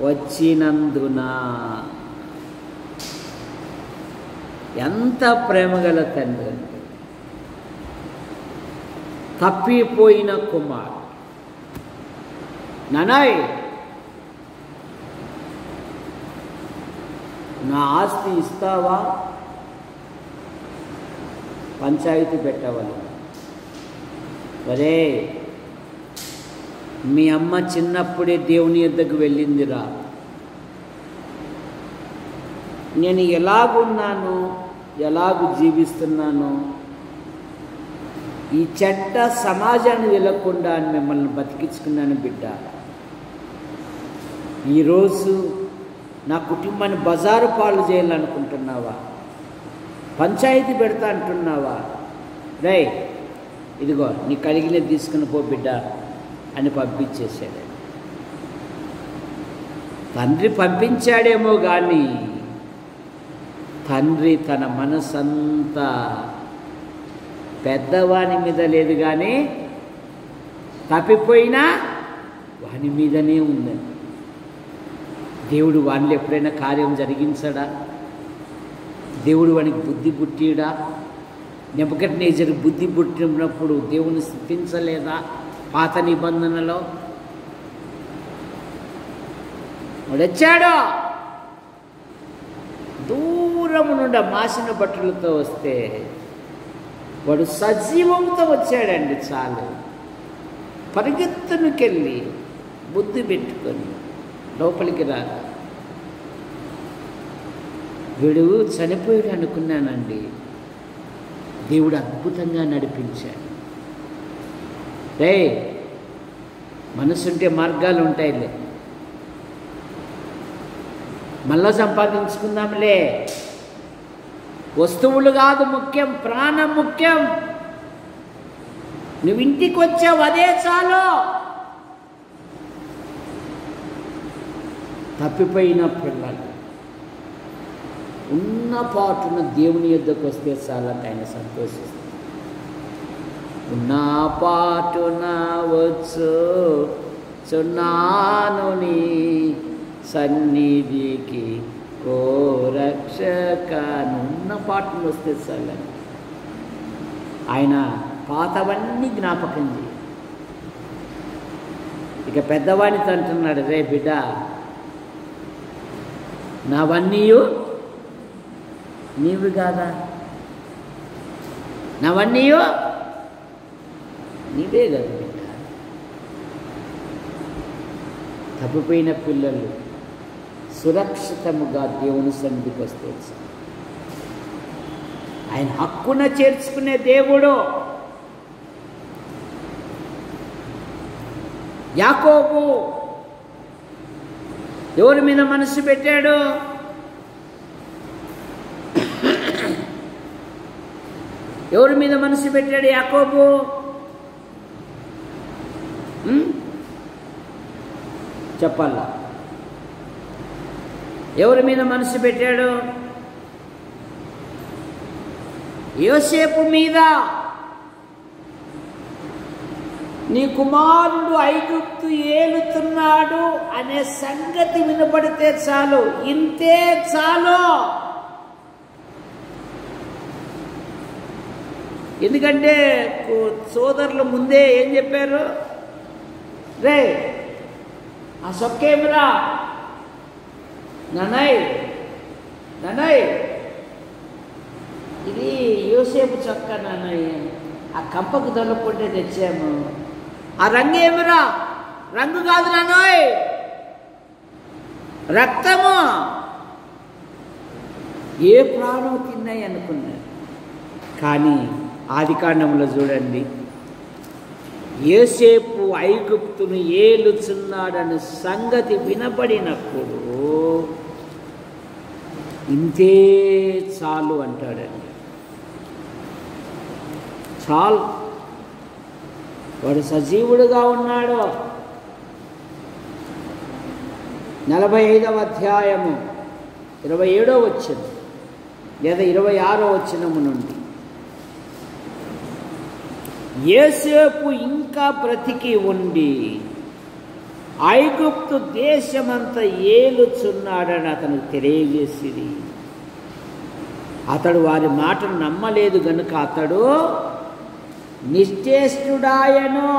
వచ్చినందున. ఎంత ప్రేమగల తండ్రి. తప్పిపోయిన కుమార్. నానాయ్, నా ఆస్తి ఇస్తావా? పంచాయతీ పెట్టవాలి. ఒరే, మీ అమ్మ చిన్నప్పుడే దేవుని యొద్దకు వెళ్ళిందిరా. నేను ఎలాగున్నాను, ఎలాగు జీవిస్తున్నాను, ఈ చెడ్డ సమాజాన్ని వెళ్ళకుండా మిమ్మల్ని బతికించుకున్నాను బిడ్డ. ఈరోజు నా కుటుంబాన్ని బజారు పాలు చేయాలనుకుంటున్నావా? పంచాయతీ పెడతా అంటున్నావా? రే, ఇదిగో నీ కలిగినది తీసుకుని పో బిడ్డ అని పంపించేశాడు. తండ్రి పంపించాడేమో కానీ తండ్రి తన మనసంతా పెద్దవాని మీద లేదు కానీ తప్పిపోయినా వాని మీదనే ఉందని. దేవుడు వానిలో ఎప్పుడైనా కార్యం జరిగించడా? దేవుడు వానికి బుద్ధి పుట్టిడా? నెబుకద్నెజరు బుద్ధి పుట్టినప్పుడు దేవుని స్తుతించలేదా? పాత నిబంధనలో వాడొచ్చాడు, దూరము నుండి మాసిన బట్టలతో వస్తే వాడు సజీవంతో వచ్చాడండి. చాలు, పరిగెత్తునుకెళ్ళి బుద్ధి పెట్టుకొని లోపలికి రా. వీడు చనిపోయాడు అనుకున్నానండి, దేవుడు అద్భుతంగా నడిపించాడు. రే, మనసుంటే మార్గాలు ఉంటాయిలే, మళ్ళా సంపాదించుకుందాంలే. వస్తువులు కాదు ముఖ్యం, ప్రాణం ముఖ్యం. నువ్వు ఇంటికి వచ్చావు, అదే చాలు. తప్పిపోయిన పిల్లలు ఉన్న పాటున దేవుని యొద్దకు వస్తే చాలంటే ఆయన సంతోషిస్తాడు. ఉన్న పాటున వచ్చుచున్నాను నీ సన్నిధికి ఓ రక్షక. ఉన్న పాటున వస్తే చాలని ఆయన పాతవన్నీ జ్ఞాపకం చేయి. ఇక పెద్దవాడితో అంటున్నాడు, రే బిడ్డ, నావన్నీ నీవు కాదా? నావన్నీ నీవే కదా బిడ్డ. తప్పిపోయిన పిల్లలు సురక్షితముగా దేవుని సన్నిధికి వస్తే ఆయన హక్కున చేర్చుకునే దేవుడు. యాకోబు ఎవరి మీద మనసు పెట్టాడు? ఎవరి మీద మనసు పెట్టాడు యాకోబు? చెప్పాలా? ఎవరి మీద మనసు పెట్టాడు? యోసేపు మీద. నీ కుమారుడు ఐగుప్తు ఏలుతున్నాడు అనే సంగతి వినపడితే చాలు, ఇంతే చాలు. ఎందుకంటే సోదరులు ముందే ఏం చెప్పారు? రే, ఆ సొక్కేమిరా నాన్నయ్, నాన్నయ్, ఇది యోసేపు చొక్క నాన్నయ్య, ఆ కంపకు దొరకకుంటే తెచ్చాము. ఆ రంగు ఏమిరా? రంగు కాదు నాన్నయ్, రక్తము. ఏ ప్రాణం తిన్నాయి అనుకున్నారు. కానీ ఆదికాండంలో చూడండి, యోసేపు ఐగుప్తును ఏలుచున్నాడనే సంగతి వినపడినప్పుడు ఇంతే చాలు అంటాడండి. చాలు, వాడు సజీవుడుగా ఉన్నాడు. 45వ అధ్యాయము 27వ వచనం లేదా 26వ వచనము నుండి, యోసేపు ఇంకా బ్రతికి ఉండి ఐగుప్తు దేశమంతా ఏలుచున్నాడని అతనికి తెలియజేసిరి. అతడు వారి మాటను నమ్మలేదు గనుక అతడు నిశ్చేష్టుడాయను.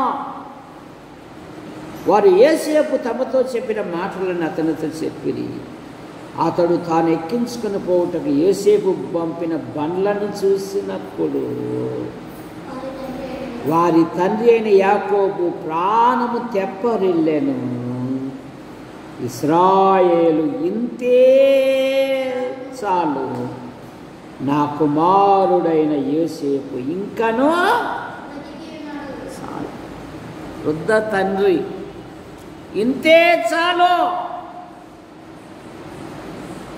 వారు యోసేపు తమతో చెప్పిన మాటలను అతనితో చెప్పిరి. అతడు తాను ఎక్కించుకుని పోవుటకు యోసేపు పంపిన బండ్లను చూసినప్పుడు వారి తండ్రి అయిన యాకోబు ప్రాణము తెప్పరిల్లెను. ఇశ్రాయేలు, ఇంతే చాలు, నా కుమారుడైన యోసేపు ఇంకనూ చాలు. వృద్ధ తండ్రి, ఇంతే చాలు.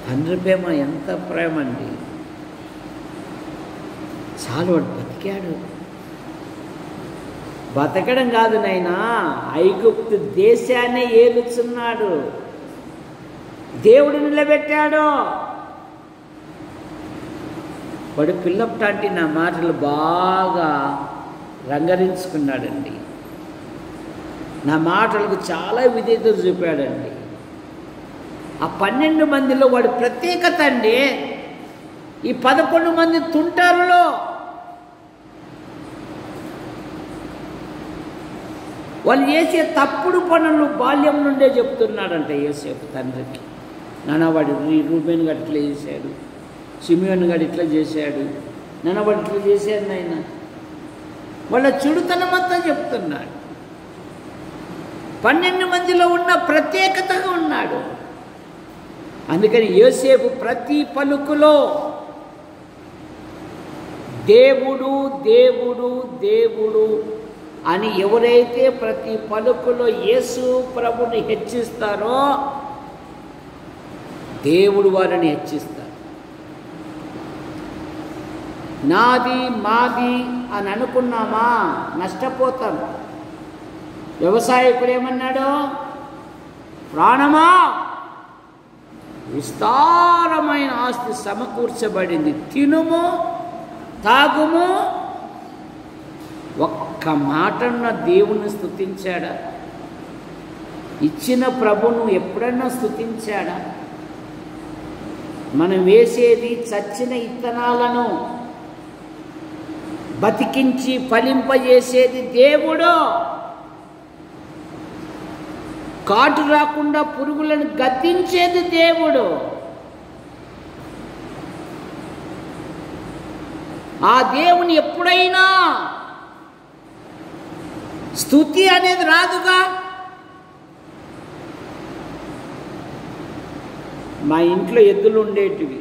తండ్రి ప్రేమ ఎంత ప్రేమ అండి. చాలు, వాడు బతికాడు. బతకడం కాదు నాయనా, ఐగుప్తు దేశాన్ని ఏలుచున్నాడు. దేవుడు నిలబెట్టాడు. వాడు పిల్లపటాంటి నా మాటలు బాగా రంగరించుకున్నాడండి. నా మాటలకు చాలా విధేయత చూపాడండి. ఆ 12 మందిలో వాడి ప్రత్యేకత అండి. ఈ 11 మంది తుంటారులో వాళ్ళు చేసే తప్పుడు పనులు బాల్యం నుండే చెప్తున్నాడంట యోసేపు తండ్రికి. నాన్న వాడు రూబేన్ గడు ఇట్లా చేశాడు, సిమియోన్ గడు ఇట్లా చేశాడు, నాన్న వాడు ఇట్లా చేశాడు నాయన. వాళ్ళ చెడుతనం అంతా చెప్తున్నాడు. 12 మందిలో ఉన్న ప్రత్యేకతగా ఉన్నాడు. అందుకని యోసేపు ప్రతి పలుకులో దేవుడు దేవుడు దేవుడు అని ఎవరైతే ప్రతి పలుకులో యేసు ప్రభుని హెచ్చిస్తారో దేవుడు వారిని హెచ్చిస్తారు. నాది మాది అని అనుకున్నామా నష్టపోతాం. వ్యవసాయకుడు ఏమన్నాడు? ప్రాణమా, విస్తారమైన ఆస్తి సమకూర్చబడింది, తినుము తాగుము. ఒక్క మాటన్న దేవుణ్ణి స్తుతించాడా? ఇచ్చిన ప్రభును ఎప్పుడన్నా స్తుతించాడా? మనం వేసేది చచ్చిన ఇత్తనాలను బతికించి ఫలింపజేసేది దేవుడు. కాటు రాకుండా పురుగులను గద్దించేది దేవుడు. ఆ దేవుని ఎప్పుడైనా స్తుతి అనేది రాదుగా. మా ఇంట్లో ఎద్దులు ఉండేటివి.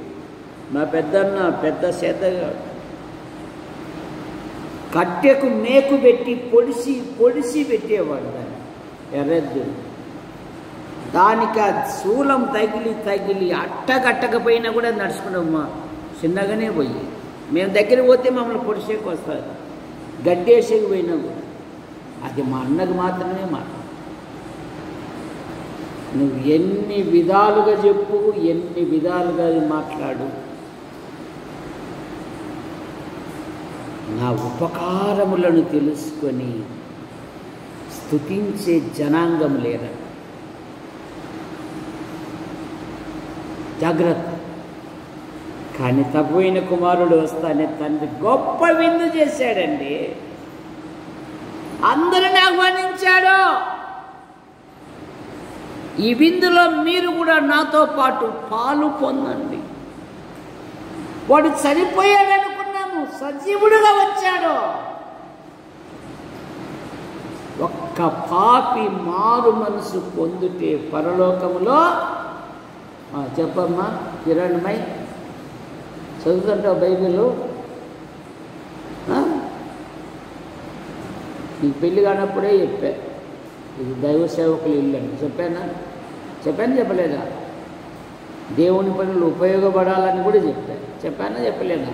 మా పెద్దన్న పెద్ద సేదగాడు కట్టెకు మేకు పెట్టి పొడిసి పొడిసి పెట్టేవాడు దాన్ని, ఎర్రెద్దు. దానికి ఆ శూలం తగిలి తగిలి అట్టకట్టకపోయినా కూడా నడుచుకున్నామ్మా, చిన్నగానే పోయి. మేము దగ్గరికి పోతే మమ్మల్ని పొడిసేకి వస్తుంది, గడ్డేసేకి పోయినా కూడా. అది మా అన్నకు మాత్రమే మాట. నువ్వు ఎన్ని విధాలుగా చెప్పు, ఎన్ని విధాలుగా మాట్లాడు, నా ఉపకారములను తెలుసుకొని స్తుతించే జనాంగం లేరా? జాగ్రత్త. కానీ తప్పిపోయిన కుమారుడు వస్తానే తండ్రి గొప్ప విందు చేశాడండి. అందరిని ఆహ్వానించాడు. ఈ విందులో మీరు కూడా నాతో పాటు పాలు పొందండి. వాడు చనిపోయాడనుకున్నాము, సజీవుడుగా వచ్చాడు. ఒక్క పాపి మారు మనసు పొందుటే పరలోకములో. చెప్పమ్మా కిరణ్మై, చదువుతుంటావు బైబిల్? నీకు పెళ్ళి కానప్పుడే చెప్పా, ఇది దైవ సేవకులు ఇల్లు అని చెప్పానా? చెప్పలేదా? దేవుని పనులు ఉపయోగపడాలని కూడా చెప్పానా? చెప్పలేదా?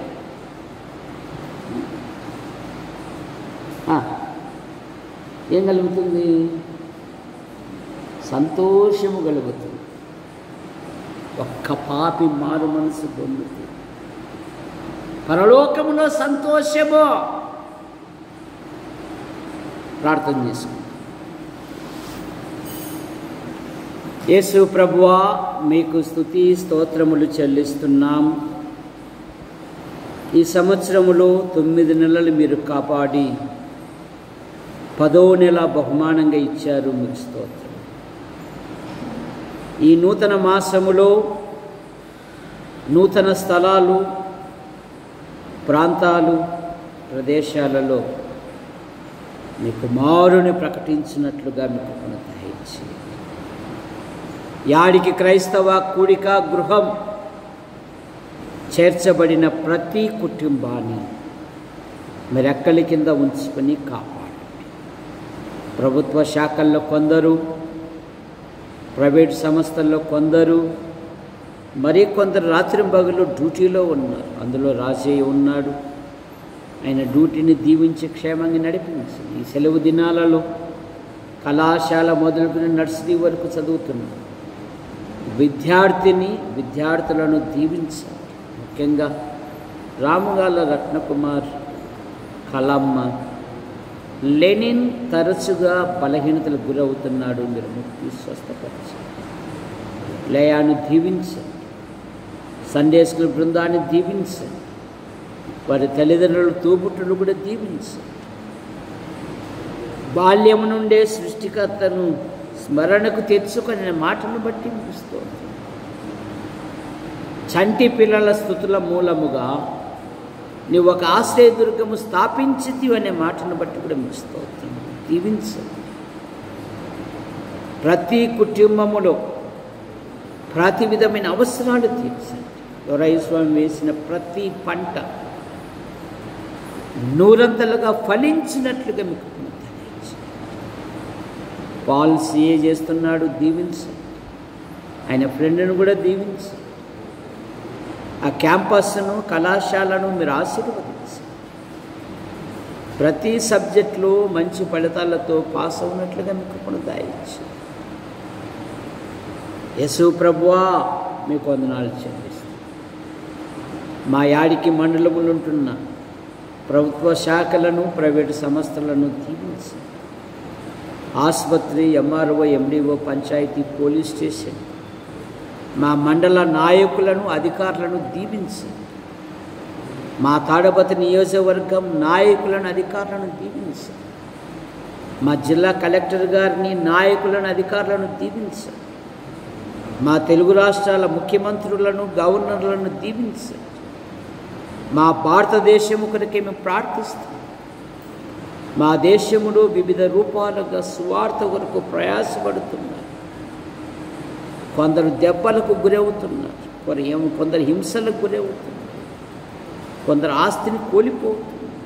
ఏం కలుగుతుంది? సంతోషము కలుగుతుంది. ఒక్క పాపి మారు మనసు పొందుతుంది, పరలోకములో సంతోషము. ప్రార్థన చేసుకుంటాం. యేసు ప్రభువా, మీకు స్తుతి స్తోత్రములు చెల్లిస్తున్నాం. ఈ సంవత్సరములో 9 నెలలు మీరు కాపాడి 10వ నెల బహుమానంగా ఇచ్చారు. మీకు స్తోత్రం. ఈ నూతన మాసములో నూతన స్థలాలు, ప్రాంతాలు, ప్రదేశాలలో మీ కుమారుని ప్రకటించినట్లుగా మీకు కొనసాగించి, యాడికి క్రైస్తవ కూడిక గృహం చేర్చబడిన ప్రతి కుటుంబాన్ని మీరు రెక్కల కింద ఉంచుకొని కాపాడండి. ప్రభుత్వ శాఖల్లో కొందరు, ప్రైవేట్ సంస్థల్లో కొందరు, మరి కొందరు రాత్రింబగలు డ్యూటీలో ఉన్నారు. అందులో రాజయ్య ఉన్నాడు. ఆయన డ్యూటీని దీవించి క్షేమంగా నడిపించింది. ఈ సెలవు దినాలలో కళాశాల మొదలుకొని నర్సరీ వరకు చదువుతున్నారు విద్యార్థులను దీవించాలి. ముఖ్యంగా రాముగాల రత్నకుమార్, కళమ్మ, లెనిన్ తరచుగా బలహీనతలకు గురవుతున్నాడు. మీరు ముక్తి స్వస్థపరచండి. లయాన్ని దీవించండి. సండే స్కూల్ బృందాన్ని దీవించండి. వారి తల్లిదండ్రులు, తోబుట్టులు కూడా దీవించండి. బాల్యము నుండే సృష్టికర్తను స్మరణకు తెచ్చుకునే మాటను బట్టి ముగిస్తోంది. చంటి పిల్లల స్థుతుల మూలముగా నీవు ఒక ఆశ్రయదుర్గము స్థాపించితివి అనే మాటను బట్టి కూడా ముగిస్తోంది. దీవించండి. ప్రతి కుటుంబములో ప్రతి విధమైన అవసరాలు తీర్చండి. దొరైస్వామి వేసిన ప్రతి పంట నూరంతలుగా ఫలించినట్లుగా మీకు పాల్ సిఏ చేస్తున్నాడు, దీవించండి. ఆయన ఫ్రెండ్ను కూడా దీవించండి. ఆ క్యాంపస్ను, కళాశాలను మీరు ఆశీర్వదించండి. ప్రతి సబ్జెక్టులో మంచి ఫలితాలతో పాస్ అవునట్లుగా మీకు కొనసాగించండి. యేసు ప్రభువా మీకు వందనాలు చెల్లిస్తాను. మా యాడికి మండలములు ఉంటున్న ప్రభుత్వ శాఖలను, ప్రైవేటు సంస్థలను దీవించండి. ఆసుపత్రి, MRO, MDO, panchayat, police station, మా మండల నాయకులను, అధికారులను దీవించండి. మా తాడపతి నియోజకవర్గం నాయకులను, అధికారులను దీవించండి. మా జిల్లా కలెక్టర్ గారిని, నాయకులను, అధికారులను దీవించండి. మా తెలుగు రాష్ట్రాల ముఖ్యమంత్రులను, గవర్నర్లను దీవించండి. మా భారతదేశము కొరకే మేము ప్రార్థిస్తాం. మా దేశంలో వివిధ రూపాలుగా సువార్త వరకు ప్రయాసపడుతున్నారు. కొందరు దెబ్బలకు గురవుతున్నారు, కొందరు హింసలకు గురవుతున్నారు, కొందరు ఆస్తిని కోల్పోతున్నారు,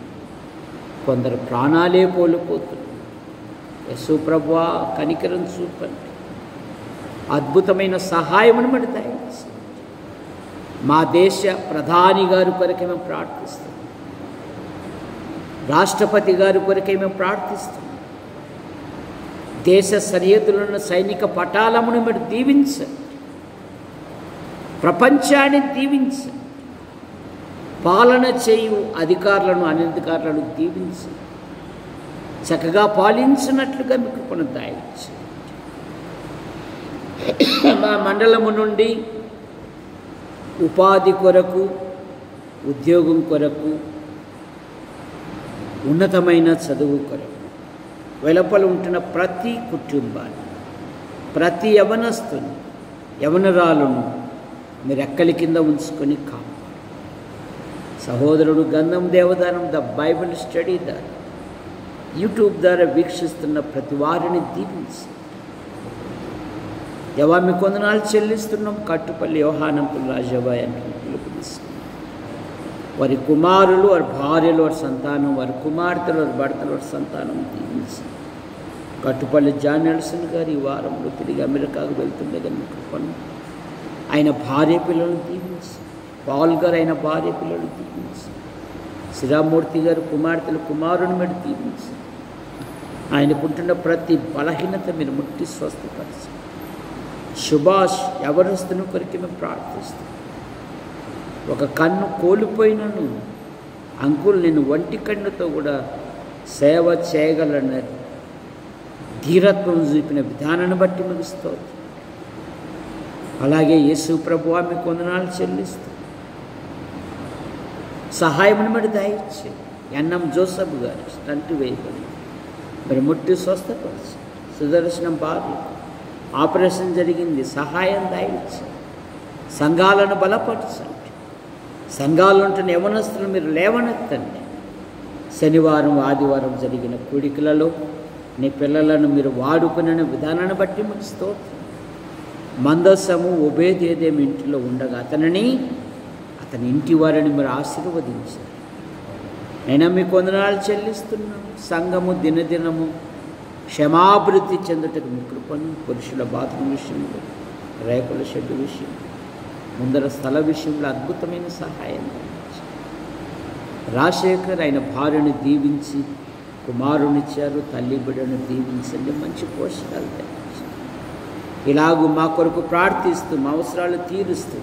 కొందరు ప్రాణాలే కోల్పోతున్నారు. యేసు ప్రభువా కనికరం చూపండి. అద్భుతమైన సహాయమును మరి దయచేయండి. మా దేశ ప్రధాని గారి కొరకే మేము ప్రార్థిస్తాం. రాష్ట్రపతి గారి కొరకే మేము ప్రార్థిస్తాం. దేశ సరిహద్దులను, సైనిక పటాలమును మీరు దీవించండి. ప్రపంచాన్ని దీవించండి. పాలన చేయు అధికారులను, అనధికారులను దీవించండి. చక్కగా పాలించినట్లుగా మీకు కొనసాగించండి. మా మండలము నుండి ఉపాధి కొరకు, ఉద్యోగం కొరకు, ఉన్నతమైన చదువు కొరకు వెలుపల ఉంటున్న ప్రతి కుటుంబాన్ని, ప్రతి యవనస్తుని, యవనరాలను మీరు రెక్కల కింద ఉంచుకొని కాపాడు. సహోదరుడు గంధం దేవదానం ద బైబిల్ స్టడీ ద్వారా యూట్యూబ్ ద్వారా వీక్షిస్తున్న ప్రతి వారిని దీవించి దేవా మీ కొందనాలు చెల్లిస్తున్నాం. కట్టుపల్లి యోహానంకులు రాజాబాయ్ అని పిలుపునిస్తున్నాం. వారి కుమారులు, వారి భార్యలు, వారి సంతానం, వారి కుమార్తెలు, వారి భర్తలు, వారి సంతానం దీవించి కట్టుపల్లి జాన్ నెల్సన్ గారు ఈ వారంలో తిరిగి అమెరికాకు వెళ్తుండగా మీకు పన్ను ఆయన భార్య పిల్లలను దీవించి, పాల్ గారు ఆయన భార్య పిల్లలు దీవించి, శ్రీరామూర్తి గారు కుమార్తెలు, కుమారుని మీరు దీవించి ఆయనకుంటున్న ప్రతి బలహీనత మీరు ముట్టి స్వస్థపరిచి, సుభాష్ ఎవరిస్తున్న కొరికి మేము ప్రార్థిస్తాం. ఒక కన్ను కోల్పోయినను అంకుల్ నేను ఒంటి కన్నుతో కూడా సేవ చేయగలన ధీరత్వం చూపిన విధానాన్ని బట్టి ముగిస్తాం. అలాగే యేసు ప్రభువా మీకు వందనాలు చెల్లిస్తాం. సహాయముని మరి దయచేయండి. ఎన్ఎం జోసఫ్ గారు స్టంట్ వేయబడి మరి ముట్టి స్వస్థపరిచి, సుదర్శనం భార్య ఆపరేషన్ జరిగింది, సహాయం దయచేయండి. సంఘాలను బలపరచండి. సంఘాలు ఉంటున్న యవనస్తులు మీరు లేవనెత్తండి. శనివారం, ఆదివారం జరిగిన కూడికలలో నీ పిల్లలను మీరు వాడుకునే విధానాన్ని బట్టి మీకు స్తోత్రం. మందస్సము ఒబేదేదేమి ఇంటిలో ఉండగా అతని ఇంటి వారిని మీరు ఆశీర్వదించారు. అయినా మీకు వందనాలు చెల్లిస్తున్నాం. సంఘము దినదినము క్షమాభివృద్ధి చెందుటకు మీ కృపను, పురుషుల బాత్రూమ్ విషయంలో, రేకుల షెడ్డు విషయం, ముందర స్థల విషయంలో అద్భుతమైన సహాయం. రాజశేఖర్ ఆయన భార్యను దీవించి కుమారునిచ్చారు. తల్లి బిడ్డను దీవించండి, మంచి పోషకాలు దయచేయండి. ఇలాగూ మా కొరకు ప్రార్థిస్తూ మా అవసరాలు తీరుస్తూ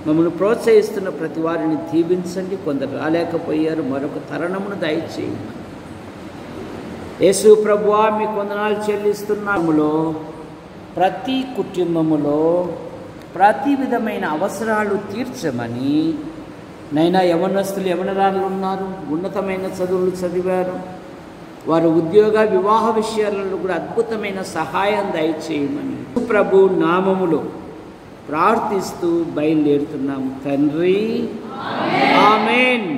మమ్మల్ని ప్రోత్సహిస్తున్న ప్రతి వారిని దీవించండి. కొందరు రాలేకపోయారు, మరొక తరుణమును దయచేయండి. యేసు ప్రభువా మీ వందనాలు చెల్లిస్తున్నాములో ప్రతి కుటుంబములో ప్రతి విధమైన అవసరాలు తీర్చమని నైనా. యవనస్తులు, యవనరాలు ఉన్నారు, ఉన్నతమైన చదువులు చదివారు, మంచి ఉద్యోగాలు వారి ఉద్యోగ వివాహ విషయాలలో కూడా అద్భుతమైన సహాయం దయచేయమని ప్రభు నామములో ప్రార్థిస్తూ బయలుదేరుతున్నాము తండ్రి. ఆమేన్.